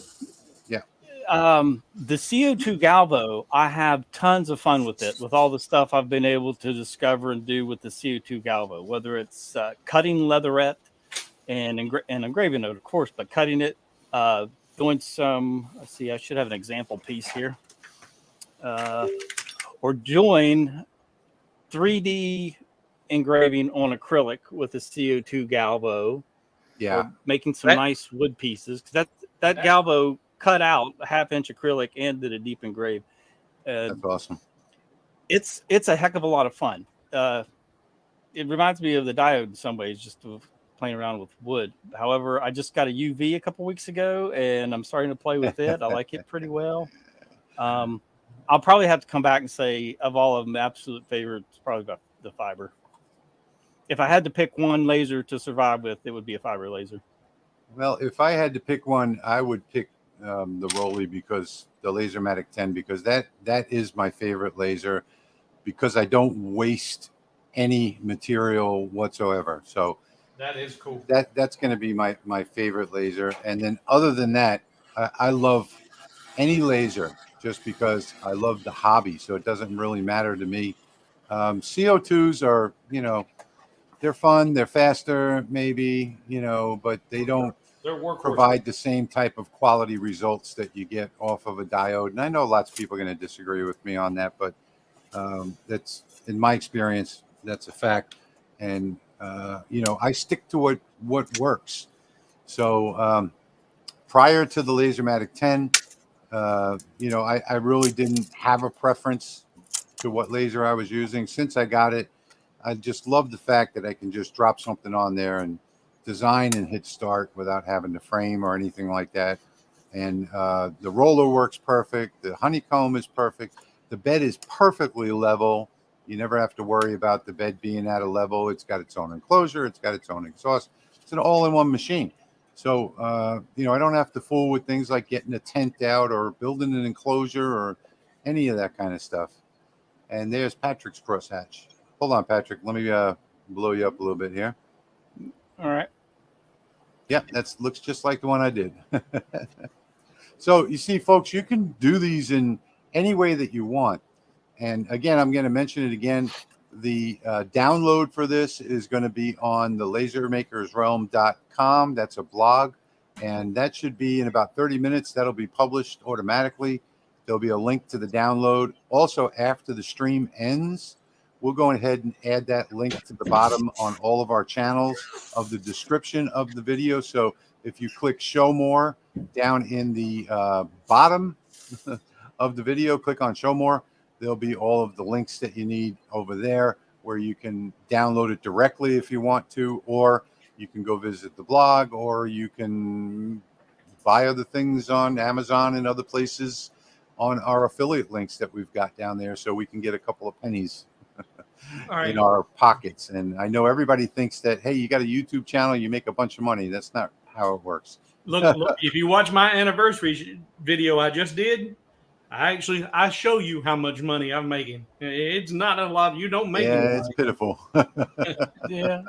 Yeah. The CO2 Galvo, I have tons of fun with it, with all the stuff I've been able to discover and do with the CO2 Galvo, whether it's cutting leatherette and engraving it, of course, but cutting it, doing some, let's see, I should have an example piece here, or doing 3D engraving on acrylic with the CO2 Galvo. Yeah. Or making some nice wood pieces. Because that Galvo cut out a 1/2 inch acrylic and did a deep engrave. That's awesome. It's a heck of a lot of fun. It reminds me of the diode in some ways, just of playing around with wood. However, I just got a UV a couple weeks ago, and I'm starting to play with it. I like it pretty well. I'll probably have to come back and say, of all of them, the absolute favorite is probably the fiber. If I had to pick one laser to survive with, it would be a fiber laser. Well, if I had to pick one, I would pick the Rolly, because the Lasermatic 10, because that is my favorite laser, because I don't waste any material whatsoever. So that is cool. That's going to be my favorite laser. And then other than that, I love any laser just because I love the hobby. So it doesn't really matter to me. CO2s are, they're fun. They're faster, maybe, but they don't provide the same type of quality results that you get off of a diode. And I know lots of people are going to disagree with me on that, but that's, in my experience, that's a fact. And, I stick to what works. So prior to the Lasermatic 10, I really didn't have a preference to what laser I was using. Since I got it, I just love the fact that I can just drop something on there and design and hit start without having to frame or anything like that. And the roller works perfect. The honeycomb is perfect. The bed is perfectly level. You never have to worry about the bed being at a level. It's got its own enclosure. It's got its own exhaust. It's an all-in-one machine. So, I don't have to fool with things like getting a tent out or building an enclosure or any of that kind of stuff. And there's Patrick's crosshatch. Hold on, Patrick. Let me blow you up a little bit here. All right. Yep, that looks just like the one I did. So you see, folks, you can do these in any way that you want. And again, I'm going to mention it again. The download for this is going to be on the lasermakersrealm.com. That's a blog. And that should be in about 30 minutes. That'll be published automatically. There'll be a link to the download. Also, after the stream ends, we'll go ahead and add that link to the bottom on all of our channels of the description of the video. So if you click show more down in the bottom of the video, click on show more. There'll be all of the links that you need over there where you can download it directly if you want to, or you can go visit the blog, or you can buy other things on Amazon and other places on our affiliate links that we've got down there, so we can get a couple of pennies in our pockets. And I know everybody thinks that, hey, you got a YouTube channel, you make a bunch of money. That's not how it works. Look, if you watch my anniversary video I just did, I show you how much money I'm making. It's not a lot. You don't make Yeah, it's pitiful. Yeah,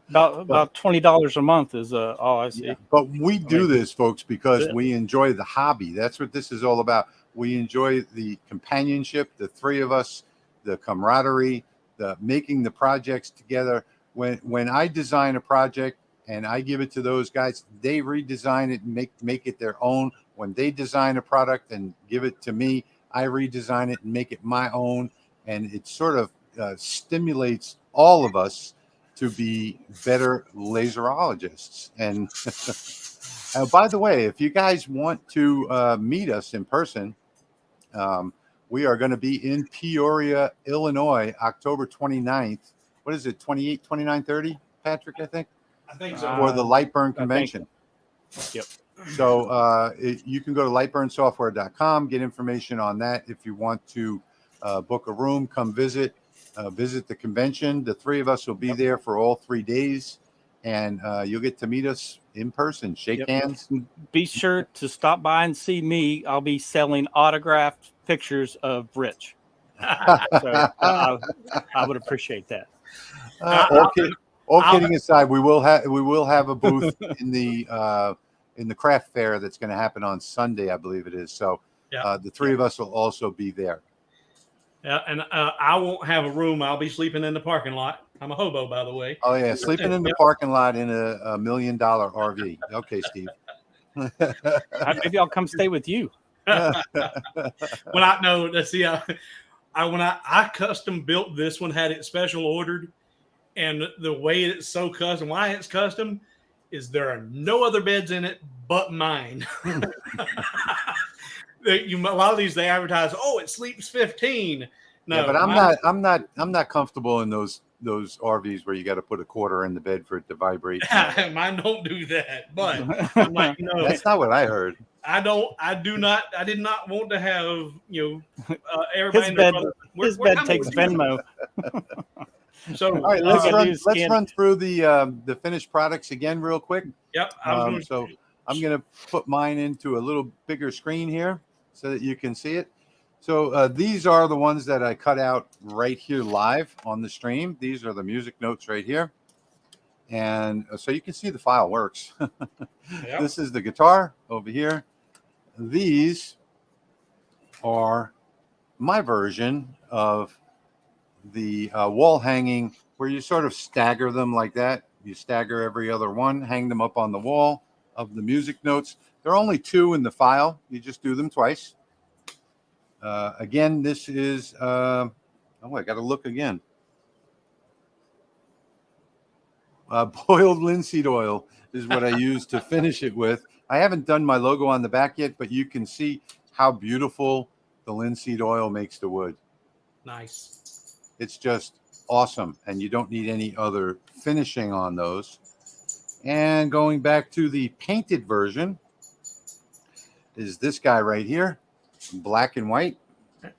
about $20 a month is all I see. Yeah. But we do this, folks, because we enjoy the hobby. That's what this is all about. We enjoy the companionship, the three of us, the camaraderie, the making the projects together. When I design a project and I give it to those guys, they redesign it and make it their own. When they design a product and give it to me, I redesign it and make it my own. And it sort of stimulates all of us to be better laserologists. And by the way, if you guys want to meet us in person, we are going to be in Peoria, Illinois, October 29th. What is it, 28, 29, 30, Patrick, I think? I think so. For the LightBurn convention. Yep. So you can go to lightburnsoftware.com, get information on that. If you want to book a room, come visit the convention. The three of us will be there for all 3 days, and you'll get to meet us in person, shake hands. Be sure to stop by and see me. I'll be selling autographed pictures of Rich. So I would appreciate that. All kidding aside, we will have a booth in the craft fair that's going to happen on Sunday, I believe it is. So the three of us will also be there. Yeah, and I won't have a room. I'll be sleeping in the parking lot. I'm a hobo, by the way. Oh yeah, sleeping in the parking lot in a $1 million RV. Okay, Steve. Maybe I'll come stay with you. When I custom built this one, had it special ordered, and the way it's so custom, why it's custom, is there are no other beds in it but mine. A lot of these they advertise, oh, it sleeps 15. No, yeah, but I'm not comfortable in those RVs where you got to put a quarter in the bed for it to vibrate. Mine don't do that. But I'm like, that's not what I heard. I did not want to have everybody. His bed takes Venmo. So all right, let's run through the finished products again real quick. Yep. I'm going to put mine into a little bigger screen here so that you can see it. So these are the ones that I cut out right here live on the stream. These are the music notes right here. And so you can see the file works. Yep. This is the guitar over here. These are my version of the wall hanging, where you sort of stagger them like that. You stagger every other one, hang them up on the wall of the music notes. There are only 2 in the file. You just do them twice. Again, this is, I got to look again. Boiled linseed oil is what I use to finish it with. I haven't done my logo on the back yet, but you can see how beautiful the linseed oil makes the wood. Nice. It's just awesome, and you don't need any other finishing on those. And going back to the painted version is this guy right here, black and white.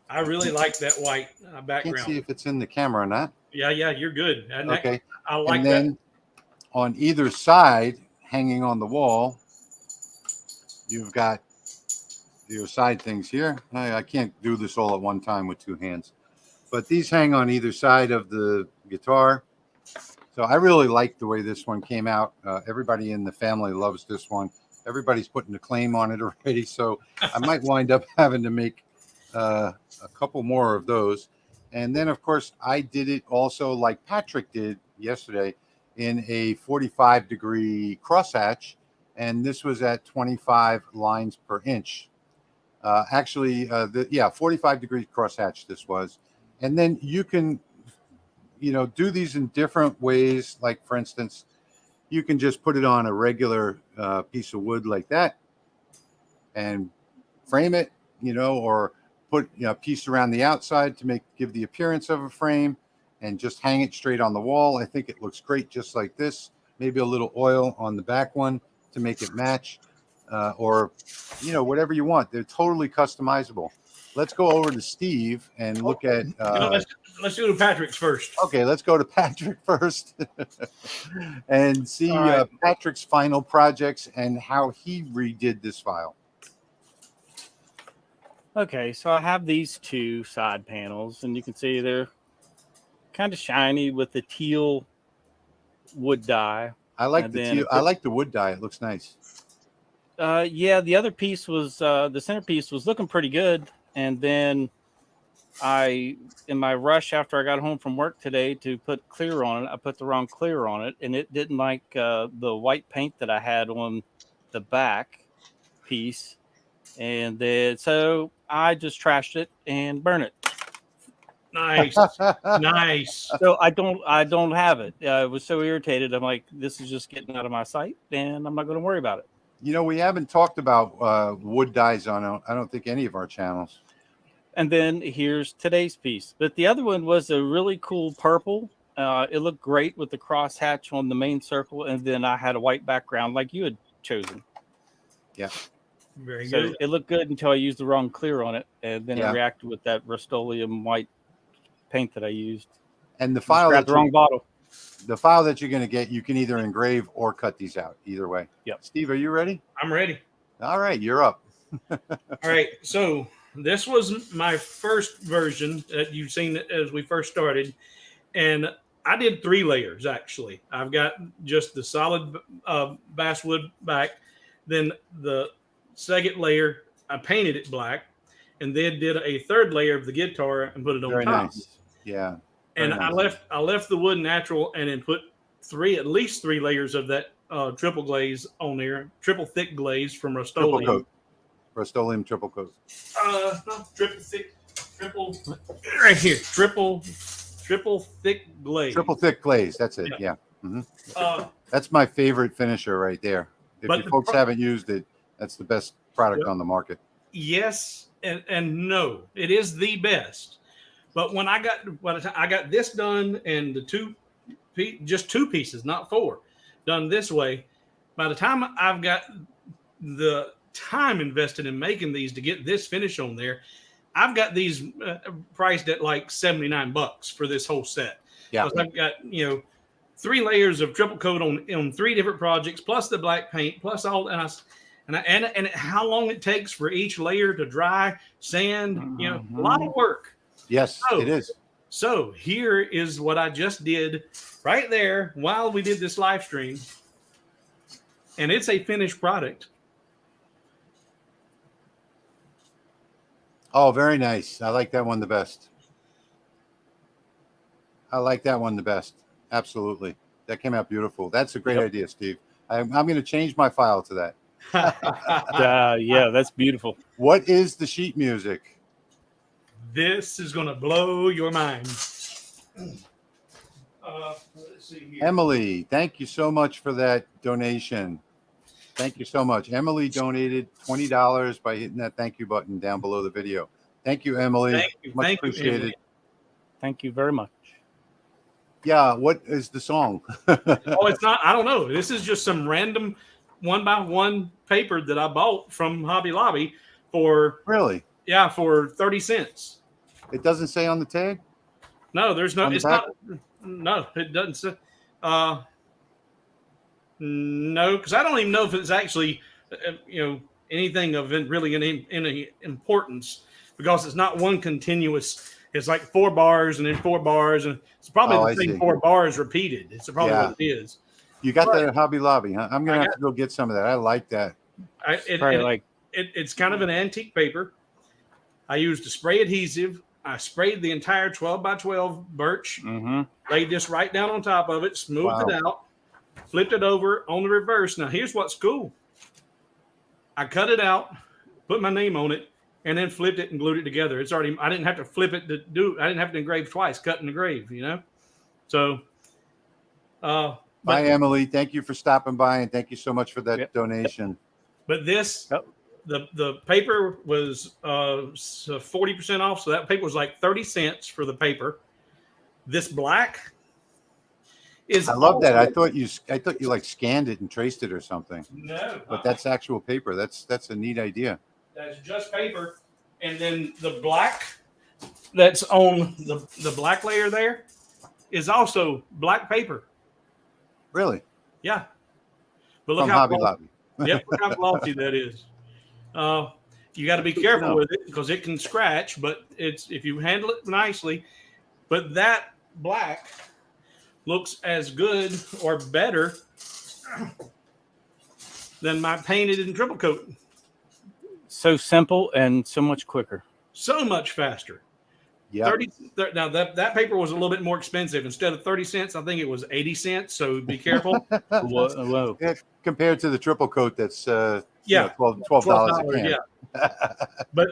I really like that white background. Can't see if it's in the camera or not. Yeah, you're good. Okay. I like and that. then on either side hanging on the wall, you've got your side things here. I can't do this all at one time with 2 hands, but these hang on either side of the guitar. So I really like the way this one came out. Everybody in the family loves this one. Everybody's putting a claim on it already, so I might wind up having to make a couple more of those. And then, of course, I did it also like Patrick did yesterday in a 45-degree crosshatch, and this was at 25 lines per inch. 45-degree crosshatch this was. And then you can, do these in different ways. Like, for instance, you can just put it on a regular piece of wood like that and frame it, or put a piece around the outside to give the appearance of a frame, and just hang it straight on the wall. I think it looks great just like this. Maybe a little oil on the back one to make it match, or whatever you want. They're totally customizable. Let's go over to Steve and look at. Let's do Patrick's first. Okay, let's go to Patrick first and see right. Patrick's final projects and how he redid this file. Okay, so I have these 2 side panels, and you can see they're kind of shiny with the teal wood dye. I like the teal. I like the wood dye. It looks nice. Yeah, the other piece was the centerpiece was looking pretty good, and then in my rush after I got home from work today to put clear on it, I put the wrong clear on it, and it didn't like the white paint that I had on the back piece, and then so I just trashed it and burned it. Nice. Nice. So I don't have it. I was so irritated. I'm like, this is just getting out of my sight, and I'm not going to worry about it. We haven't talked about wood dyes on, I don't think, any of our channels. And then here's today's piece. But the other one was a really cool purple. It looked great with the crosshatch on the main circle, and then I had a white background like you had chosen. Yeah. Very So good. it looked good until I used the wrong clear on it, and then it reacted with that Rust-Oleum white paint that I used. And the file the wrong bottle. The file that you're going to get, you can either engrave or cut these out. Either way. Yep. Steve, are you ready? I'm ready. All right, you're up. All right. So this was my first version that you've seen as we first started, and I did 3 layers actually. I've got just the solid basswood back, then the second layer I painted it black, and then did a 3rd layer of the guitar and put it on Very top. nice. Yeah. And nice. I left the wood natural, and then put at least 3 layers of that triple glaze on there, triple thick glaze from Rust-Oleum. Triple coat. Rust-Oleum triple coat. No, triple right here, triple thick glaze. Triple thick glaze. That's it. Yeah. Mm-hmm. That's my favorite finisher right there. If you folks haven't used it, that's the best product on the market. Yes, and no, it is the best. But when I got this done, and just 2 pieces, not 4, done this way, by the time I've got the time invested in making these to get this finish on there, I've got these priced at like $79 for this whole set. Yeah, because I've got 3 layers of triple coat on 3 different projects, plus the black paint, plus all, and how long it takes for each layer to dry, sand, a lot of work. Yes, it is. So here is what I just did right there while we did this live stream, and it's a finished product. Oh, very nice. I like that one the best. Absolutely. That came out beautiful. That's a great idea, Steve. I'm going to change my file to that. Yeah, that's beautiful. What is the sheet music? This is going to blow your mind. Let's see here. Emily, thank you so much for that donation. Thank you so much. Emily donated $20 by hitting that thank you button down below the video. Thank you, Emily. Thank you. Much Thank you, appreciated. Emily. Thank you very much. Yeah, what is the song? Oh, it's not. I don't know. This is just some random 1x1 paper that I bought from Hobby Lobby for Really? Yeah, for 30 cents. It doesn't say on the tag? No, there's no. On the It's back? not. No, it doesn't say. No, because I don't even know if it's actually, anything of really any importance, because it's not one continuous. It's like 4 bars and then 4 bars, and it's probably Oh, the I same see. 4 bars repeated. It's probably Yeah. what it is. You got But that at Hobby Lobby, huh? I'm gonna I have to go get some of that. I like that. Probably like It's kind of an antique paper. I used a spray adhesive. I sprayed the entire 12 by 12 birch, laid this right down on top of it, smoothed it out, flipped it over on the reverse. Now, here's what's cool. I cut it out, put my name on it, and then flipped it and glued it together. It's already, I didn't have to flip it I didn't have to engrave twice, cut and engrave, So, Bye, Emily. Thank you for stopping by, and thank you so much for that donation. But this, the paper was 40% off, so that paper was like 30 cents for the paper. This black is. I love that. I thought you like scanned it and traced it or something. No, but that's actual paper. That's a neat idea. That's just paper, and then the black that's on the black layer there is also black paper. Really? Yeah. But look From how Hobby Lobby. Yep, look how glossy that is. You got to be careful with it because it can scratch, but it's if you handle it nicely. But that black looks as good or better than my painted and triple coat. so simple and so much quicker. So much faster. Yeah. Now that paper was a little bit more expensive. Instead of 30 cents, I think it was 80 cents. So be careful. Whoa. Yeah, compared to the triple coat, that's $12 a can. Yeah. But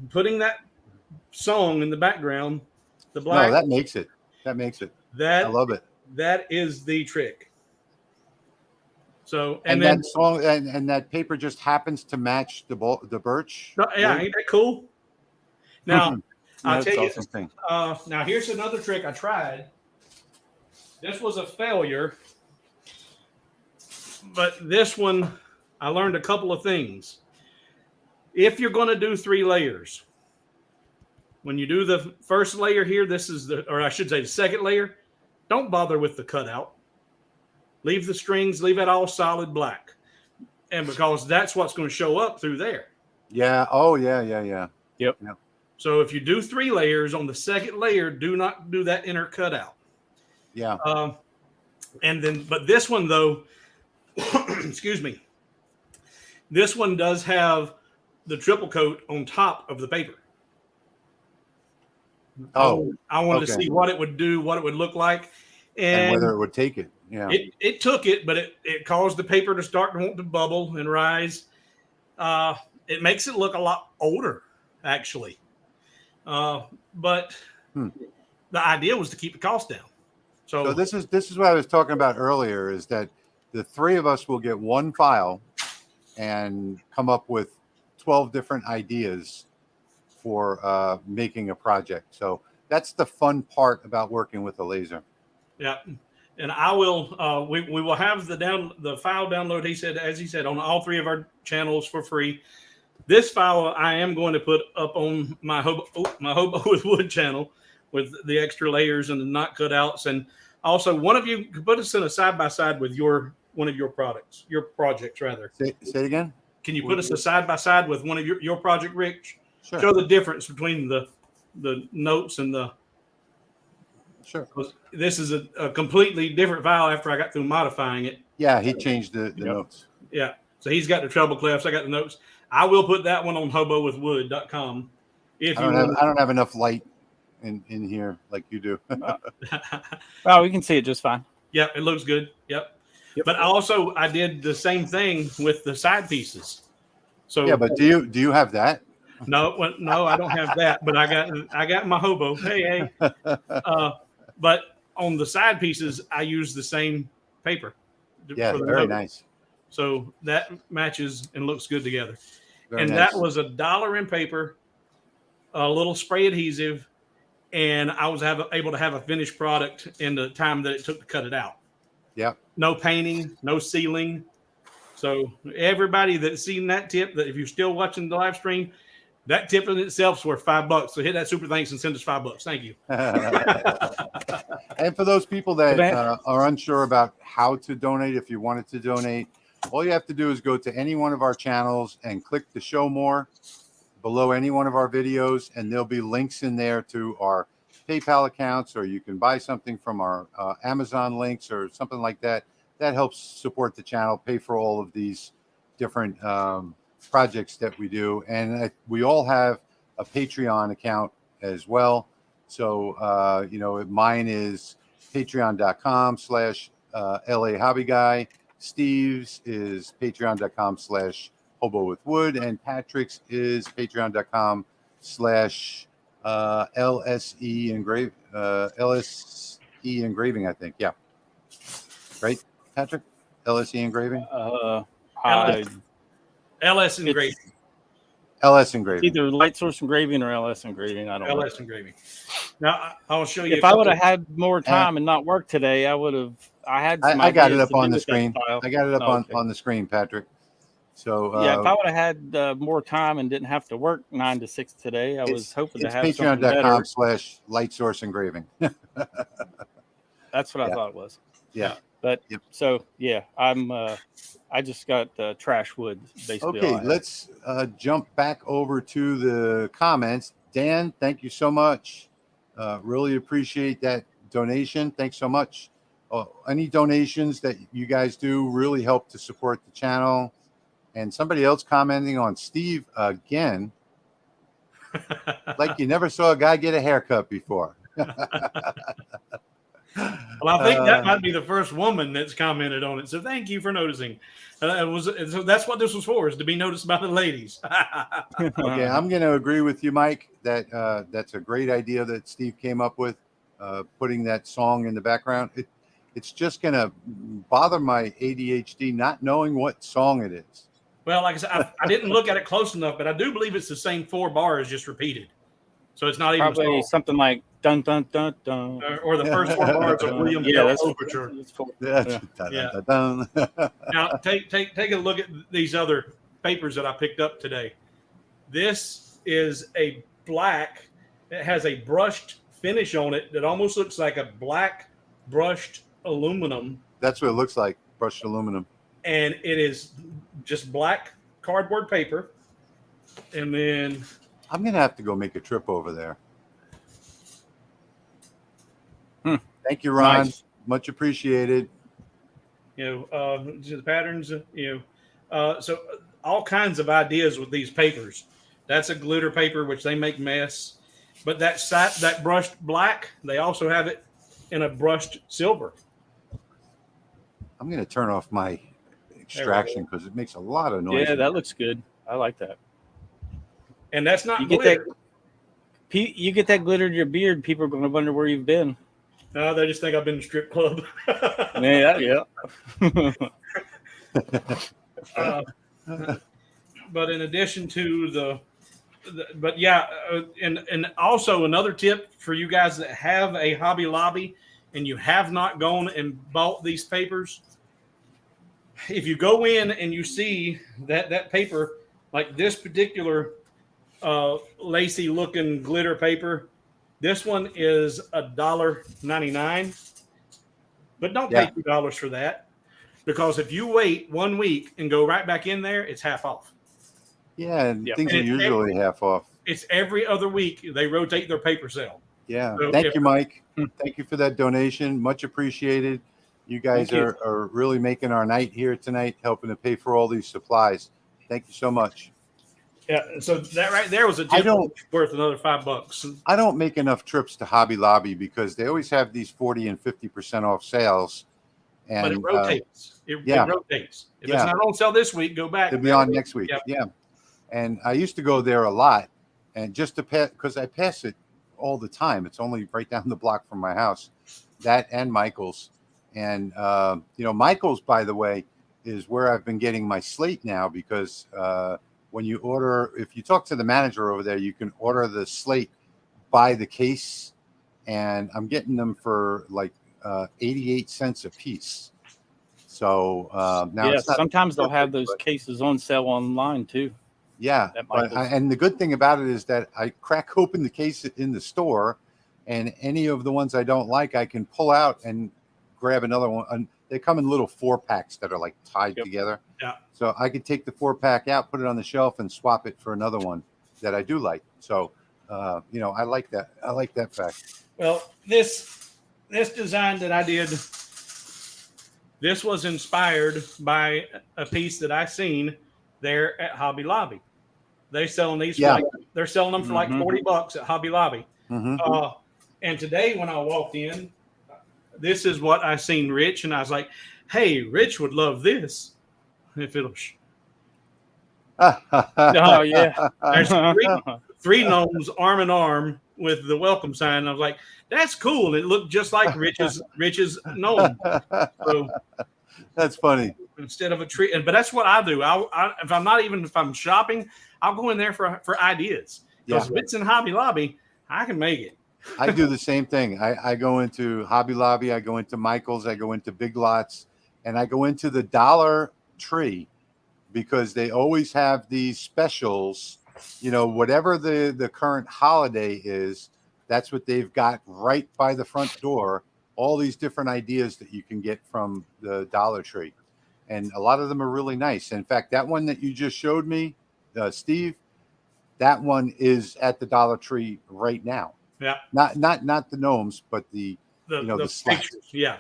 putting that song in the background, the black. No, that makes it. That makes it. I love it. That is the trick. So and then that song and that paper just happens to match the birch. Yeah, ain't that cool? Now I'll tell you. Awesome now here's another trick I tried. This was a failure, but this one I learned a couple of things. If you're going to do 3 layers, when you do the first layer here, or I should say the second layer, don't bother with the cutout. Leave the strings, leave it all solid black. And because that's what's going to show up through there. Yeah. Oh, yeah. Yep. So if you do 3 layers on the second layer, do not do that inner cutout. Yeah. But this one though, excuse me, this one does have the triple coat on top of the paper. Oh, I wanted to see what it would do, what it would look like. And whether it would take it. Yeah. It took it, but it caused the paper to start to want to bubble and rise. It makes it look a lot older, actually. But the idea was to keep the cost down. So this is what I was talking about earlier, is that the 3 of us will get one file and come up with 12 different ideas for making a project. So that's the fun part about working with a laser. Yeah. And I will, we will have the file download. As he said, on all 3 of our channels for free. This file I am going to put up on my Hobo with Wood channel with the extra layers and the not cutouts. And also, one of you could put us in a side by side with one of your projects rather. Say it again. Can you put us a side by side with one of your project, Rich? Sure. Show the difference between the notes and the. Sure. This is a completely different file after I got through modifying it. Yeah, he changed the notes. Yeah. So he's got the treble clefs. I got the notes. I will put that one on hobowithwood.com. I don't have enough light in here like you do. Well, we can see it just fine. Yeah, it looks good. Yep. But also I did the same thing with the side pieces. So yeah, but do you have that? No, I don't have that. But I got my hobo. Hey. But on the side pieces, I use the same paper. Yeah, very nice. So that matches and looks good together. Very nice. That was $1 in paper, a little spray adhesive, and I was able to have a finished product in the time that it took to cut it out. Yeah. No painting, no sealing. So everybody that's seen that tip, that if you're still watching the live stream, That tip in itself is worth $5. So hit that super thanks and send us $5. Thank you. And for those people that are unsure about how to donate, if you wanted to donate, all you have to do is go to any one of our channels and click the show more below any one of our videos, and there'll be links in there to our PayPal accounts, or you can buy something from our Amazon links or something like that. That helps support the channel, pay for all of these different projects that we do. And we all have a Patreon account as well. So, mine is patreon.com/LA Hobby Guy. Steve's is patreon.com/Hobo with Wood, and Patrick's is patreon.com/LSE Engraving, I think. Yeah. Right, Patrick? LSE Engraving? LS Engraving. LS Engraving. Either Light Source Engraving or LS Engraving. I don't know. LS Engraving. Now, I'll show you. If I would have had more time and not work today, I would have. I got it up on the screen. I got it up on the screen, Patrick. So if I would have had more time and didn't have to work 9 to 6 today, I was hoping to have patreon.com/LightSource Engraving. That's what I thought it was. Yeah. But so I just got trash wood basically. Okay, let's jump back over to the comments. Dan, thank you so much. Really appreciate that donation. Thanks so much. Any donations that you guys do really help to support the channel. And somebody else commenting on Steve again, like you never saw a guy get a haircut before. Well, I think that might be the first woman that's commented on it. So thank you for noticing. So that's what this was for, is to be noticed by the ladies. Okay, I'm going to agree with you, Mike, that that's a great idea that Steve came up with, putting that song in the background. It's just going to bother my ADHD not knowing what song it is. Well, like I said, I didn't look at it close enough, but I do believe it's the same 4 bars just repeated. So it's not even probably something like dun dun dun dun, or the first 4 bars of William Tell Overture. Now take a look at these other papers that I picked up today. This is a black. It has a brushed finish on it that almost looks like a black brushed aluminum. That's what it looks like, brushed aluminum. And it is just black cardboard paper. And then I'm going to have to go make a trip over there. Thank you, Ron. Nice. Much appreciated. The patterns, so all kinds of ideas with these papers. That's a glitter paper, which they make mess. But that brushed black, they also have it in a brushed silver. I'm going to turn off my extraction because it makes a lot of noise. Yeah, that looks good. I like that. And that's not glitter. You get that glitter in your beard, people are going to wonder where you've been. No, they just think I've been to a strip club. Yeah. But in addition to and also another tip for you guys that have a Hobby Lobby and you have not gone and bought these papers, if you go in and you see that paper, like this particular lacy looking glitter paper, this one is $1.99, but don't pay $2 for that, because if you wait 1 week and go right back in there, it's half off. Yeah, and things are usually half off. It's every other week they rotate their paper sale. Yeah, so thank you, Mike. Thank you for that donation. Much appreciated. You guys are really making our night here tonight, helping to pay for all these supplies. Thank you so much. Yeah, so that right there was a tip worth another $5. I don't make enough trips to Hobby Lobby because they always have these 40 and 50% off sales. And, but it rotates. It rotates. If it's not on sale this week, go back. It'll be on next week. Yeah. And I used to go there a lot, and just to pass, because I pass it all the time. It's only right down the block from my house. That and Michael's. And, Michael's, by the way, is where I've been getting my slate now, because when you order, if you talk to the manager over there, you can order the slate by the case, and I'm getting them for like 88 cents a piece. So now sometimes they'll have those cases on sale online too. Yeah, That but Michaels. and the good thing about it is that I crack open the case in the store, and any of the ones I don't like, I can pull out and grab another one. And they come in little 4-packs that are like tied Yep. together. Yeah. So I could take the 4-pack out, put it on the shelf, and swap it for another one that I do like. So, I like that. I like that fact. Well, this design that I did, this was inspired by a piece that I seen there at Hobby Lobby. They're selling these Yeah. they're selling them for like Mhm. $40 at Hobby Lobby. Hmm. And today when I walked in, this is what I seen Rich, and I was like, "Hey, Rich would love this if it'll." Oh yeah. There's three gnomes arm in arm with the welcome sign. And I was like, "That's cool." It looked just like Rich's gnome. So That's funny. instead of a tree, but that's what I do. If I'm shopping, I'll go in there for ideas, because if it's in Hobby Lobby, I can make it. I do the same thing. I go into Hobby Lobby, I go into Michael's, I go into Big Lots, and I go into the Dollar Tree, because they always have these specials. Whatever the current holiday is, that's what they've got right by the front door. All these different ideas that you can get from the Dollar Tree. And a lot of them are really nice. In fact, that one that you just showed me, Steve, that one is at the Dollar Tree right now. Yeah. Not the gnomes, but the slats. pictures. Yeah.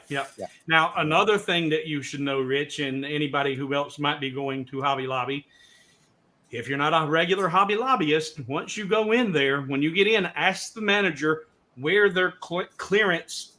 Now, another thing that you should know, Rich, and anybody who else might be going to Hobby Lobby, if you're not a regular Hobby Lobbyist, once you go in there, when you get in, ask the manager where their clearance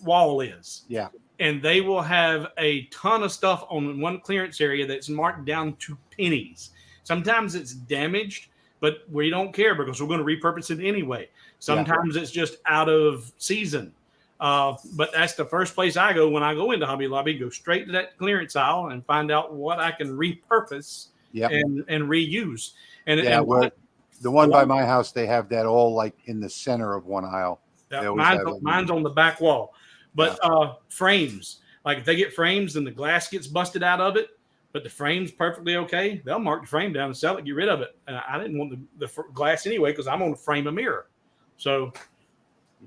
wall is. Yeah. And they will have a ton of stuff on one clearance area that's marked down to pennies. Sometimes it's damaged, but we don't care because we're going to repurpose it anyway. Sometimes it's just out of season. But that's the first place I go when I go into Hobby Lobby. Go straight to that clearance aisle and find out what I can repurpose and reuse. And the one by my house, they have that all like in the center of one aisle. Mine's on the back wall. But frames, like if they get frames and the glass gets busted out of it, but the frame's perfectly okay, they'll mark the frame down and sell it, get rid of it. And I didn't want the glass anyway because I'm going to frame a mirror. So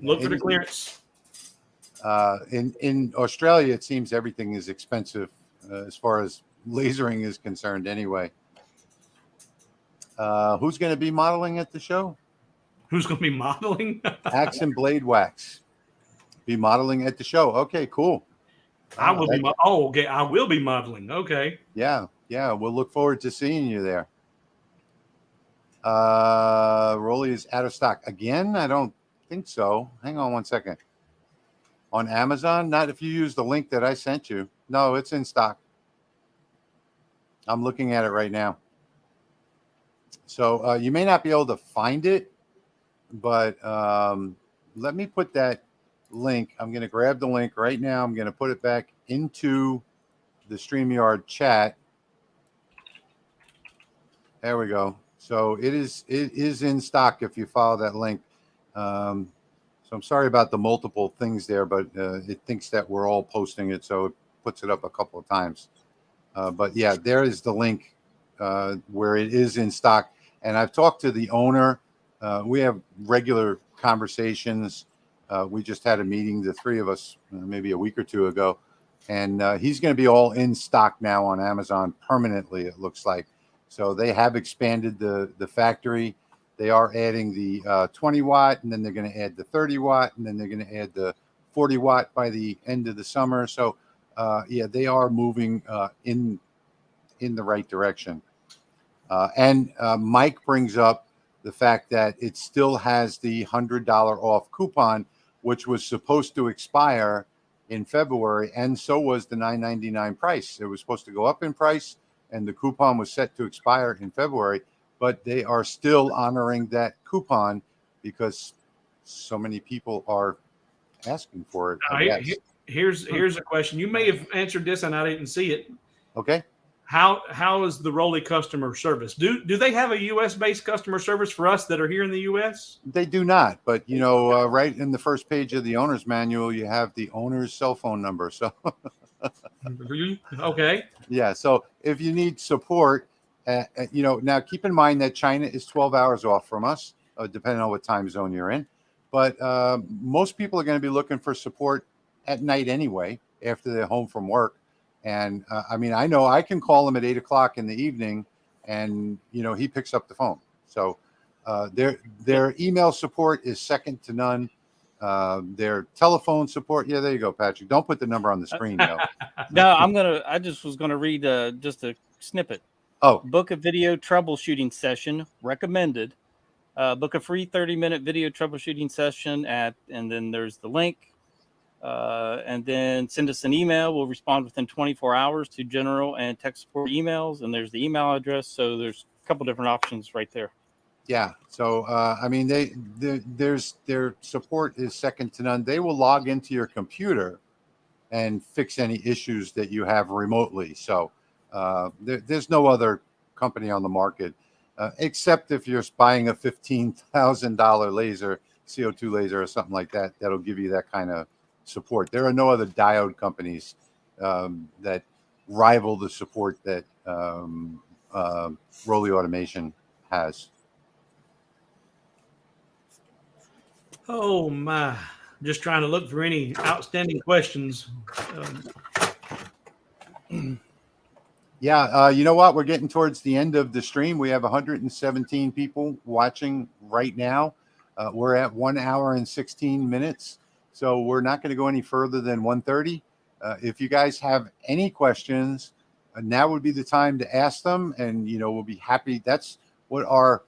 look for the clearance. In Australia, it seems everything is expensive as far as lasering is concerned anyway. Who's going to be modeling at the show? Who's going to be modeling? Axe and Blade Wax. Be modeling at the show. Okay, cool. I will be. Okay. I will be modeling. Okay. Yeah. We'll look forward to seeing you there. Rolly is out of stock again. I don't think so. Hang on one second. On Amazon, not if you use the link that I sent you. No, it's in stock. I'm looking at it right now. So you may not be able to find it, but let me put that link. I'm going to grab the link right now. I'm going to put it back into the StreamYard chat. There we go. So it is in stock if you follow that link. So I'm sorry about the multiple things there, but it thinks that we're all posting it, so it puts it up a couple of times. But yeah, there is the link where it is in stock. And I've talked to the owner. We have regular conversations. We just had a meeting, the three of us, maybe a week or two ago, and he's going to be all in stock now on Amazon permanently, it looks like. So they have expanded the factory. They are adding the 20 watt, and then they're going to add the 30 watt, and then they're going to add the 40 watt by the end of the summer. So they are moving in the right direction. And Mike brings up the fact that it still has the $100 off coupon, which was supposed to expire in February, and so was the $9.99 price. It was supposed to go up in price, and the coupon was set to expire in February, but they are still honoring that coupon because so many people are asking for it. Here's a question. You may have answered this and I didn't see it. Okay. How is the Rolly customer service? Do they have a U.S. based customer service for us that are here in the U.S.? They do not, but right in the first page of the owner's manual, you have the owner's cell phone number. So okay. Yeah. So if you need support Now keep in mind that China is 12 hours off from us, depending on what time zone you're in. But most people are going to be looking for support at night anyway, after they're home from work. And I know I can call him at 8 o'clock in the evening, and he picks up the phone. So their email support is second to none. Their telephone support. Yeah, there you go, Patrick. Don't put the number on the screen, though. No, I just was gonna read just a snippet. Oh, Book a video troubleshooting session recommended. Book a free 30-minute video troubleshooting session and then there's the link. And then send us an email. We'll respond within 24 hours to general and tech support emails. And there's the email address. So there's a couple different options right there. yeah. So their support is second to none. They will log into your computer and fix any issues that you have remotely. So there's no other company on the market, except if you're buying a $15,000 laser, CO2 laser or something like that, that'll give you that kind of support. There are no other diode companies that rival the support that Rolly Automation has. Oh my! Just trying to look for any outstanding questions. Yeah, you know what? We're getting towards the end of the stream. We have 117 people watching right now. We're at 1 hour and 16 minutes. So we're not going to go any further than 1:30. If you guys have any questions, now would be the time to ask them. And, we'll be happy. That's what our,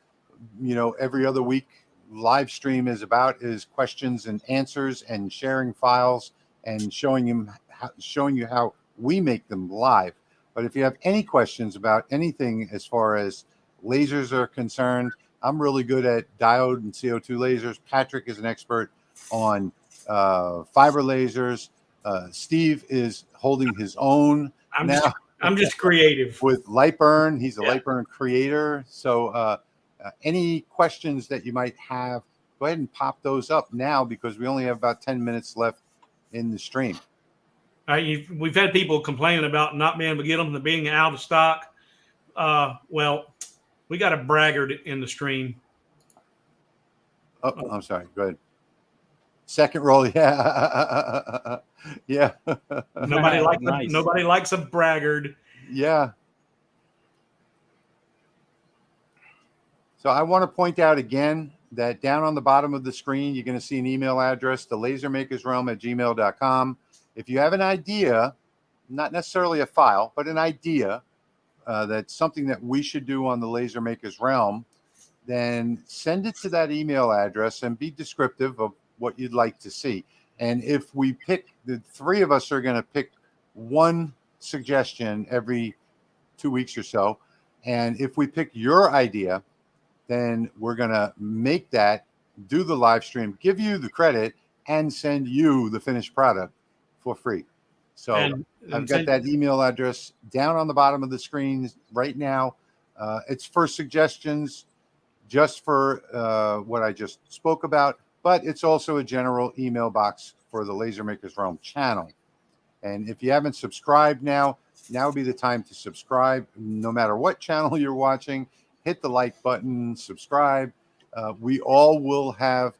every other week live stream is about, is questions and answers and sharing files and showing you how we make them live. But if you have any questions about anything as far as lasers are concerned, I'm really good at diode and CO2 lasers. Patrick is an expert on fiber lasers. Steve is holding his own I'm just creative with LightBurn. He's a LightBurn creator. So any questions that you might have, go ahead and pop those up now, because we only have about 10 minutes left in the stream. We've had people complaining about not being able to get them, to being out of stock. Well, we got a braggart in the stream. Oh, I'm sorry. Go ahead. Second roll. Yeah. Yeah. Nobody likes a braggart. Yeah. So I want to point out again that down on the bottom of the screen, you're going to see an email address, thelasermakersrealm@gmail.com. If you have an idea, not necessarily a file, but an idea that's something that we should do on the Laser Makers Realm, then send it to that email address and be descriptive of what you'd like to see. And if we pick, the three of us are going to pick one suggestion every 2 weeks or so. And if we pick your idea, then we're going to make that, do the live stream, give you the credit, and send you the finished product for free. So I've got that email address down on the bottom of the screen right now. It's for suggestions, just for what I just spoke about, but it's also a general email box for the Laser Makers Realm channel. And if you haven't subscribed now would be the time to subscribe. No matter what channel you're watching, hit the like button, subscribe. We all will have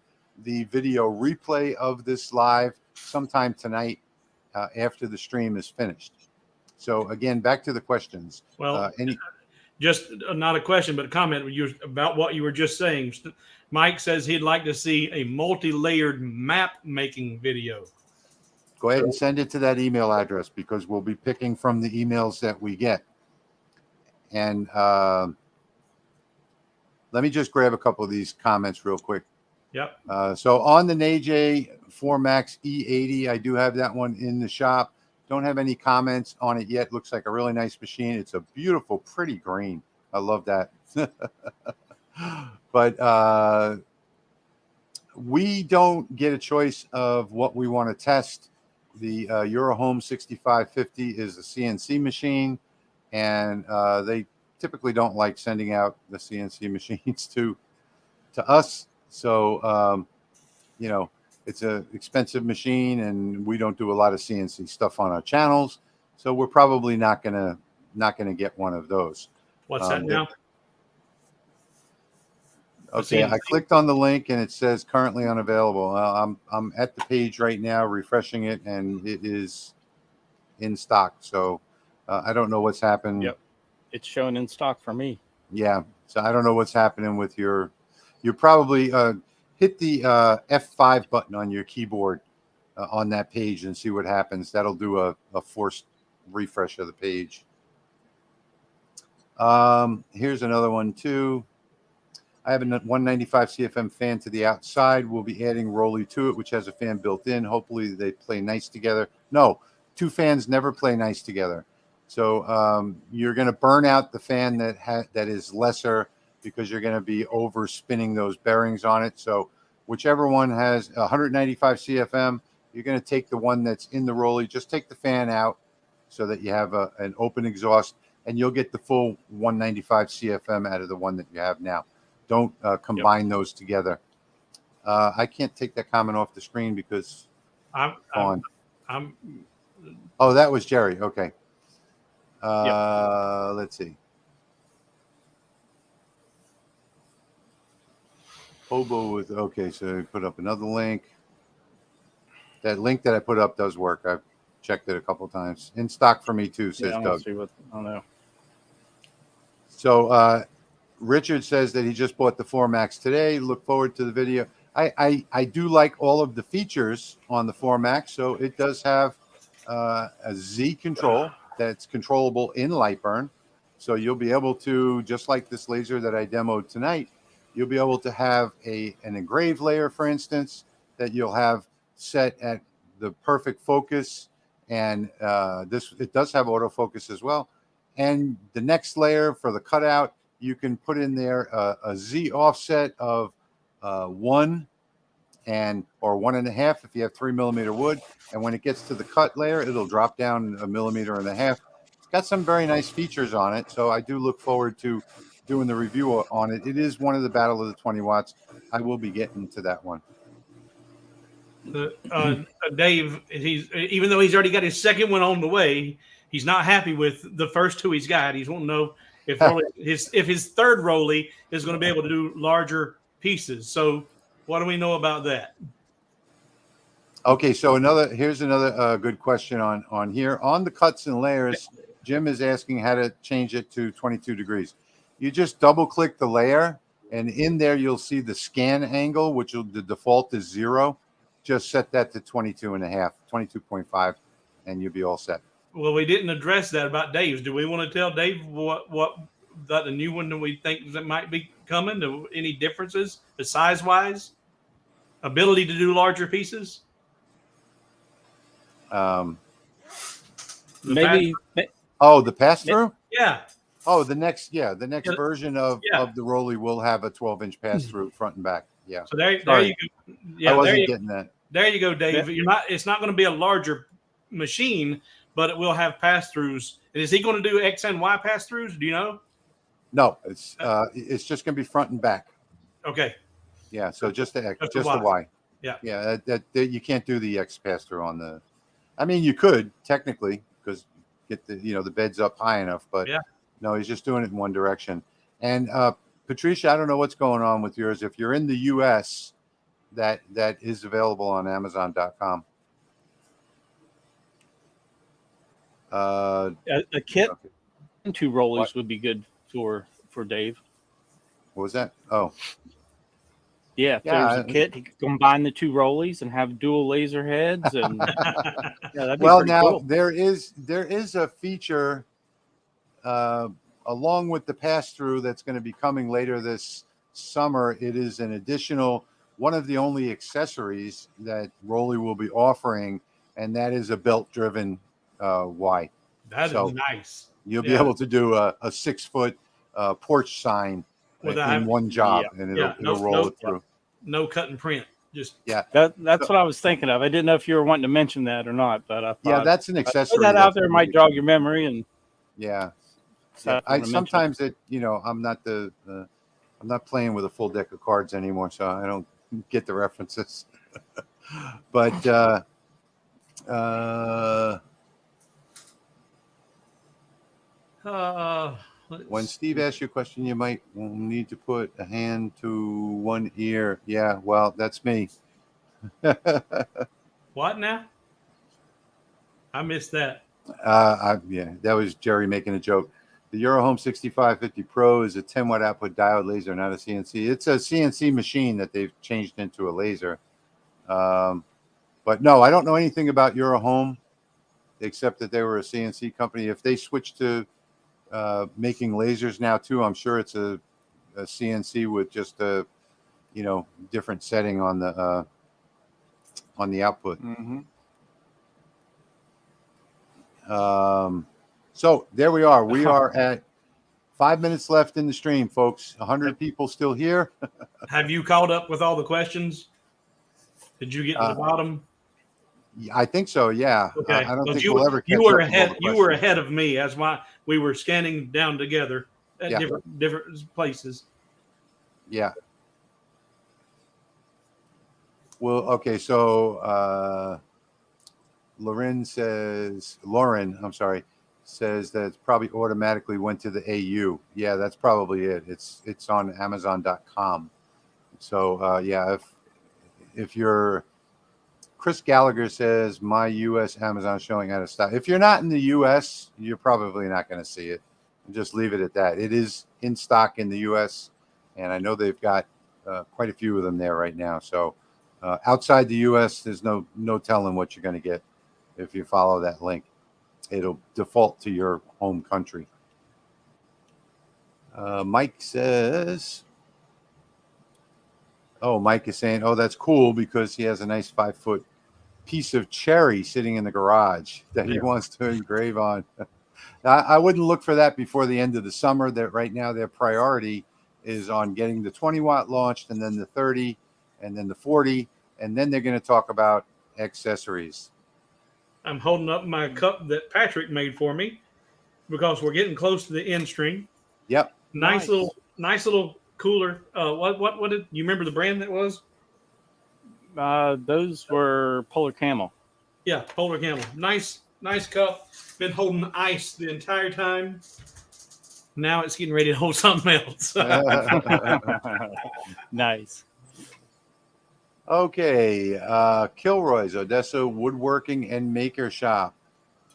the video replay of this live sometime tonight after the stream is finished. So again, back to the questions. Well, just not a question, but a comment about what you were just saying. Mike says he'd like to see a multi-layered map making video. Go ahead and send it to that email address, because we'll be picking from the emails that we get. And let me just grab a couple of these comments real quick. Yep. So on the NAJ 4Max E80, I do have that one in the shop. Don't have any comments on it yet. Looks like a really nice machine. It's a beautiful, pretty green. I love that. But we don't get a choice of what we want to test. The Eurohome 6550 is a CNC machine, and they typically don't like sending out the CNC machines to us. So, it's an expensive machine, and we don't do a lot of CNC stuff on our channels. So we're probably not gonna get one of those. What's that now? Okay, I clicked on the link and it says currently unavailable. I'm at the page right now, refreshing it, and it is in stock. So I don't know what's happened. Yep. It's showing in stock for me. Yeah. So I don't know what's happening with your. You probably hit the F5 button on your keyboard on that page and see what happens. That'll do a forced refresh of the page. Here's another one too. I have a 195 CFM fan to the outside. We'll be adding Rolly to it, which has a fan built in. Hopefully they play nice together. No, two fans never play nice together. So you're going to burn out the fan that is lesser because you're going to be over spinning those bearings on it. So whichever one has 195 CFM, you're going to take the one that's in the Rolly. Just take the fan out so that you have an open exhaust, and you'll get the full 195 CFM out of the one that you have now. Don't combine those together. I can't take that comment off the screen because I'm oh, that was Jerry. Okay. Let's see. Hobo with okay. So I put up another link. That link that I put up does work. I've checked it a couple of times. In stock for me too, says Doug. I don't know. So Richard says that he just bought the 4MAX today. Look forward to the video. I do like all of the features on the 4MAX. So it does have a Z control that's controllable in LightBurn. So you'll be able to, just like this laser that I demoed tonight, you'll be able to have an engrave layer, for instance, that you'll have set at the perfect focus. And it does have autofocus as well. And the next layer for the cutout, you can put in there a Z offset of 1 or 1.5 if you have 3mm wood. And when it gets to the cut layer, it'll drop down 1.5 millimeters. It's got some very nice features on it. So I do look forward to doing the review on it. It is one of the Battle of the 20 Watts. I will be getting to that one. Dave, even though he's already got his second one on the way, he's not happy with the first two he's got. He's wanting to know if his third Rolly is going to be able to do larger pieces. So what do we know about that? Okay, so here's another good question on here. On the cuts and layers, Jim is asking how to change it to 22 degrees. You just double click the layer, and in there you'll see the scan angle, which the default is 0. Just set that to 22.5, 22.5, and you'll be all set. Well, we didn't address that about Dave's. Do we want to tell Dave what that the new one that we think that might be coming? Any differences, size wise, ability to do larger pieces? Maybe. The pass through. Yeah. Oh, the next version of the Rolly will have a 12-inch pass through front and back. Yeah. So there you go. Yeah, I wasn't getting that. There you go, Dave. Yeah. It's not going to be a larger machine, but it will have pass throughs. And is he going to do X and Y pass throughs? Do you know? No, it's just going to be front and back. Okay. Yeah. So just the X, Just just the the Y. Yeah. Yeah. That you can't do the X pass through on the. I mean, you could technically because get the bed's up high enough, but no, he's just doing it in one direction. And Patricia, I don't know what's going on with yours. If you're in the U.S., that is available on Amazon.com. A kit and 2 Rollies would be good for Dave. What was that? Oh, yeah. If there's a kit, he could combine the 2 Rollies and have dual laser heads. And that'd be pretty cool. there is a feature along with the pass through that's going to be coming later this summer. It is an additional one of the only accessories that Rolly will be offering, and that is a belt-driven Y. That is nice. You'll be able to do a 6-foot porch sign in one job, and it'll roll it through. No cut and print. Just that's what I was thinking of. I didn't know if you were wanting to mention that or not, but I thought that's an accessory. Throw that out there might jog your memory, and I sometimes I'm not playing with a full deck of cards anymore, so I don't get the references. But When Steve asks you a question, you might need to put a hand to one ear. Yeah, well, that's me. What now? I missed that. Yeah, that was Jerry making a joke. The Eurohome 6550 Pro is a 10 watt output diode laser, not a CNC. It's a CNC machine that they've changed into a laser. But no, I don't know anything about Eurohome except that they were a CNC company. If they switch to making lasers now too, I'm sure it's a CNC with just a different setting on the output. Mm-hmm. So there we are. We are at 5 minutes left in the stream, folks. 100 people still here. Have you caught up with all the questions? Did you get to the bottom? I think so. Yeah. Okay. I don't But think you, we'll ever catch you were up with all ahead. the You were questions. ahead of me. That's why we were scanning down together at Yeah. different places. Yeah. Well, okay. So Lauren, I'm sorry, says that it probably automatically went to the AU. Yeah, that's probably it. It's on Amazon.com. So yeah, if you're Chris Gallagher says my U.S. Amazon showing out of stock. If you're not in the U.S., you're probably not going to see it. Just leave it at that. It is in stock in the U.S. and I know they've got quite a few of them there right now. So outside the U.S., there's no telling what you're going to get if you follow that link. It'll default to your home country. Mike says. Oh, Mike is saying, oh, that's cool because he has a nice 5-foot piece of cherry sitting in the garage that he wants to engrave on. I wouldn't look for that before the end of the summer. That right now their priority is on getting the 20 watt launched and then the 30 and then the 40. And then they're going to talk about accessories. I'm holding up my cup that Patrick made for me because we're getting close to the end stream. Yep. Nice little cooler. What did you remember the brand that was? Those were Polar Camel. Yeah, Polar Camel. Nice cup. Been holding ice the entire time. Now it's getting ready to hold something else. Nice. Okay. Kilroy's Odessa Woodworking and Maker Shop.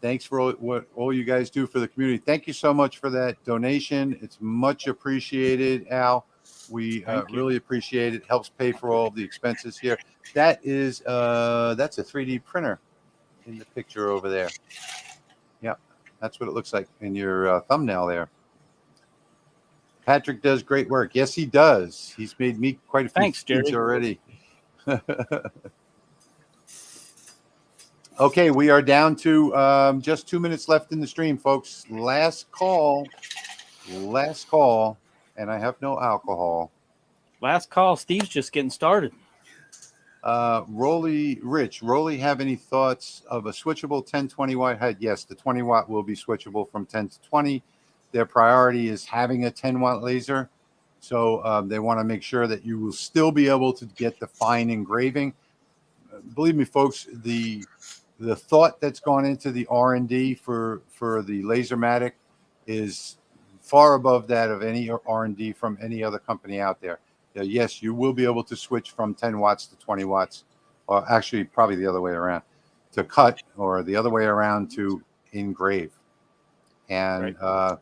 Thanks for what all you guys do for the community. Thank you so much for that donation. It's much appreciated, Al. We really appreciate it. Helps pay for all of the expenses here. That is that's a 3D printer in the picture over there. Yeah, that's what it looks like in your thumbnail there. Patrick does great work. Yes, he does. He's made me quite a few things already. Okay, we are down to just 2 minutes left in the stream, folks. Last call, and I have no alcohol. Last call. Steve's just getting started. Rolly, have any thoughts of a switchable 1020 watt head? Yes, the 20 watt will be switchable from 10 to 20. Their priority is having a 10 watt laser. So they want to make sure that you will still be able to get the fine engraving. Believe me, folks, the thought that's gone into the R&D for the Lasermatic is far above that of any R&D from any other company out there. Yes, you will be able to switch from 10 watts to 20 watts, or actually probably the other way around, to cut, or the other way around to engrave. And I'm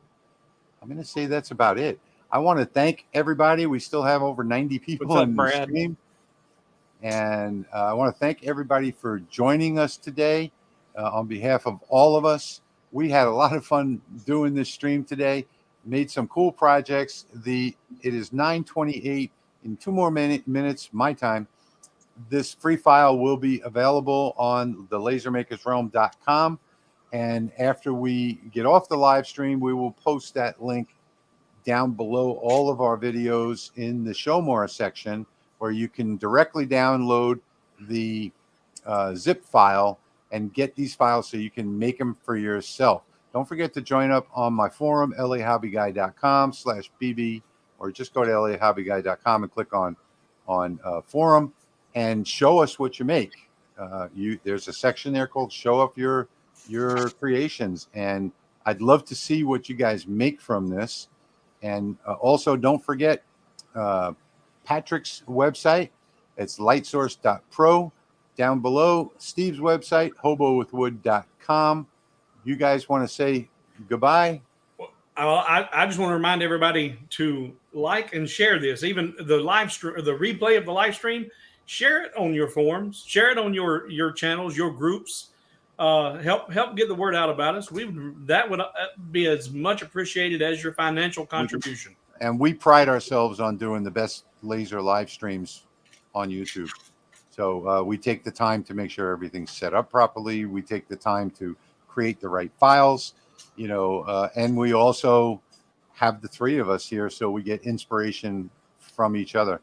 going to say that's about it. I want to thank everybody. We still have over 90 people in the stream. And I want to thank everybody for joining us today. On behalf of all of us, we had a lot of fun doing this stream today. Made some cool projects. It is 9:28. In 2 more minutes, my time. This free file will be available on the lasermakersrealm.com. And after we get off the live stream, we will post that link down below all of our videos in the Show More section, where you can directly download the zip file and get these files so you can make them for yourself. Don't forget to join up on my forum, lahobbyguy.com/bb, or just go to lahobbyguy.com and click on forum and show us what you make. There's a section there called Show Up Your Creations, and I'd love to see what you guys make from this. And also, don't forget Patrick's website. It's lightsource.pro. Down below, Steve's website, hobowithwood.com. You guys want to say goodbye? I just want to remind everybody to like and share this. Even the live stream, the replay of the live stream, share it on your forums, share it on your channels, your groups. Help get the word out about us. That would be as much appreciated as your financial contribution. And we pride ourselves on doing the best laser live streams on YouTube. So we take the time to make sure everything's set up properly. We take the time to create the right files, and we also have the three of us here, so we get inspiration from each other.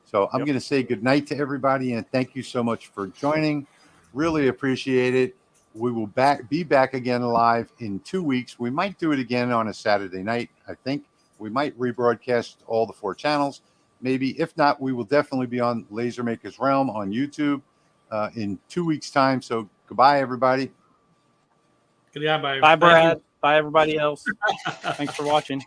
So I'm going to say good night to everybody, and thank you so much for joining. Really appreciate it. We will be back again live in 2 weeks. We might do it again on a Saturday night. I think we might rebroadcast all the 4 channels. Maybe. If not, we will definitely be on Laser Maker's Realm on YouTube in 2 weeks' time. So goodbye, everybody. Goodbye, bye, Brad. Bye, everybody else. Thanks for watching.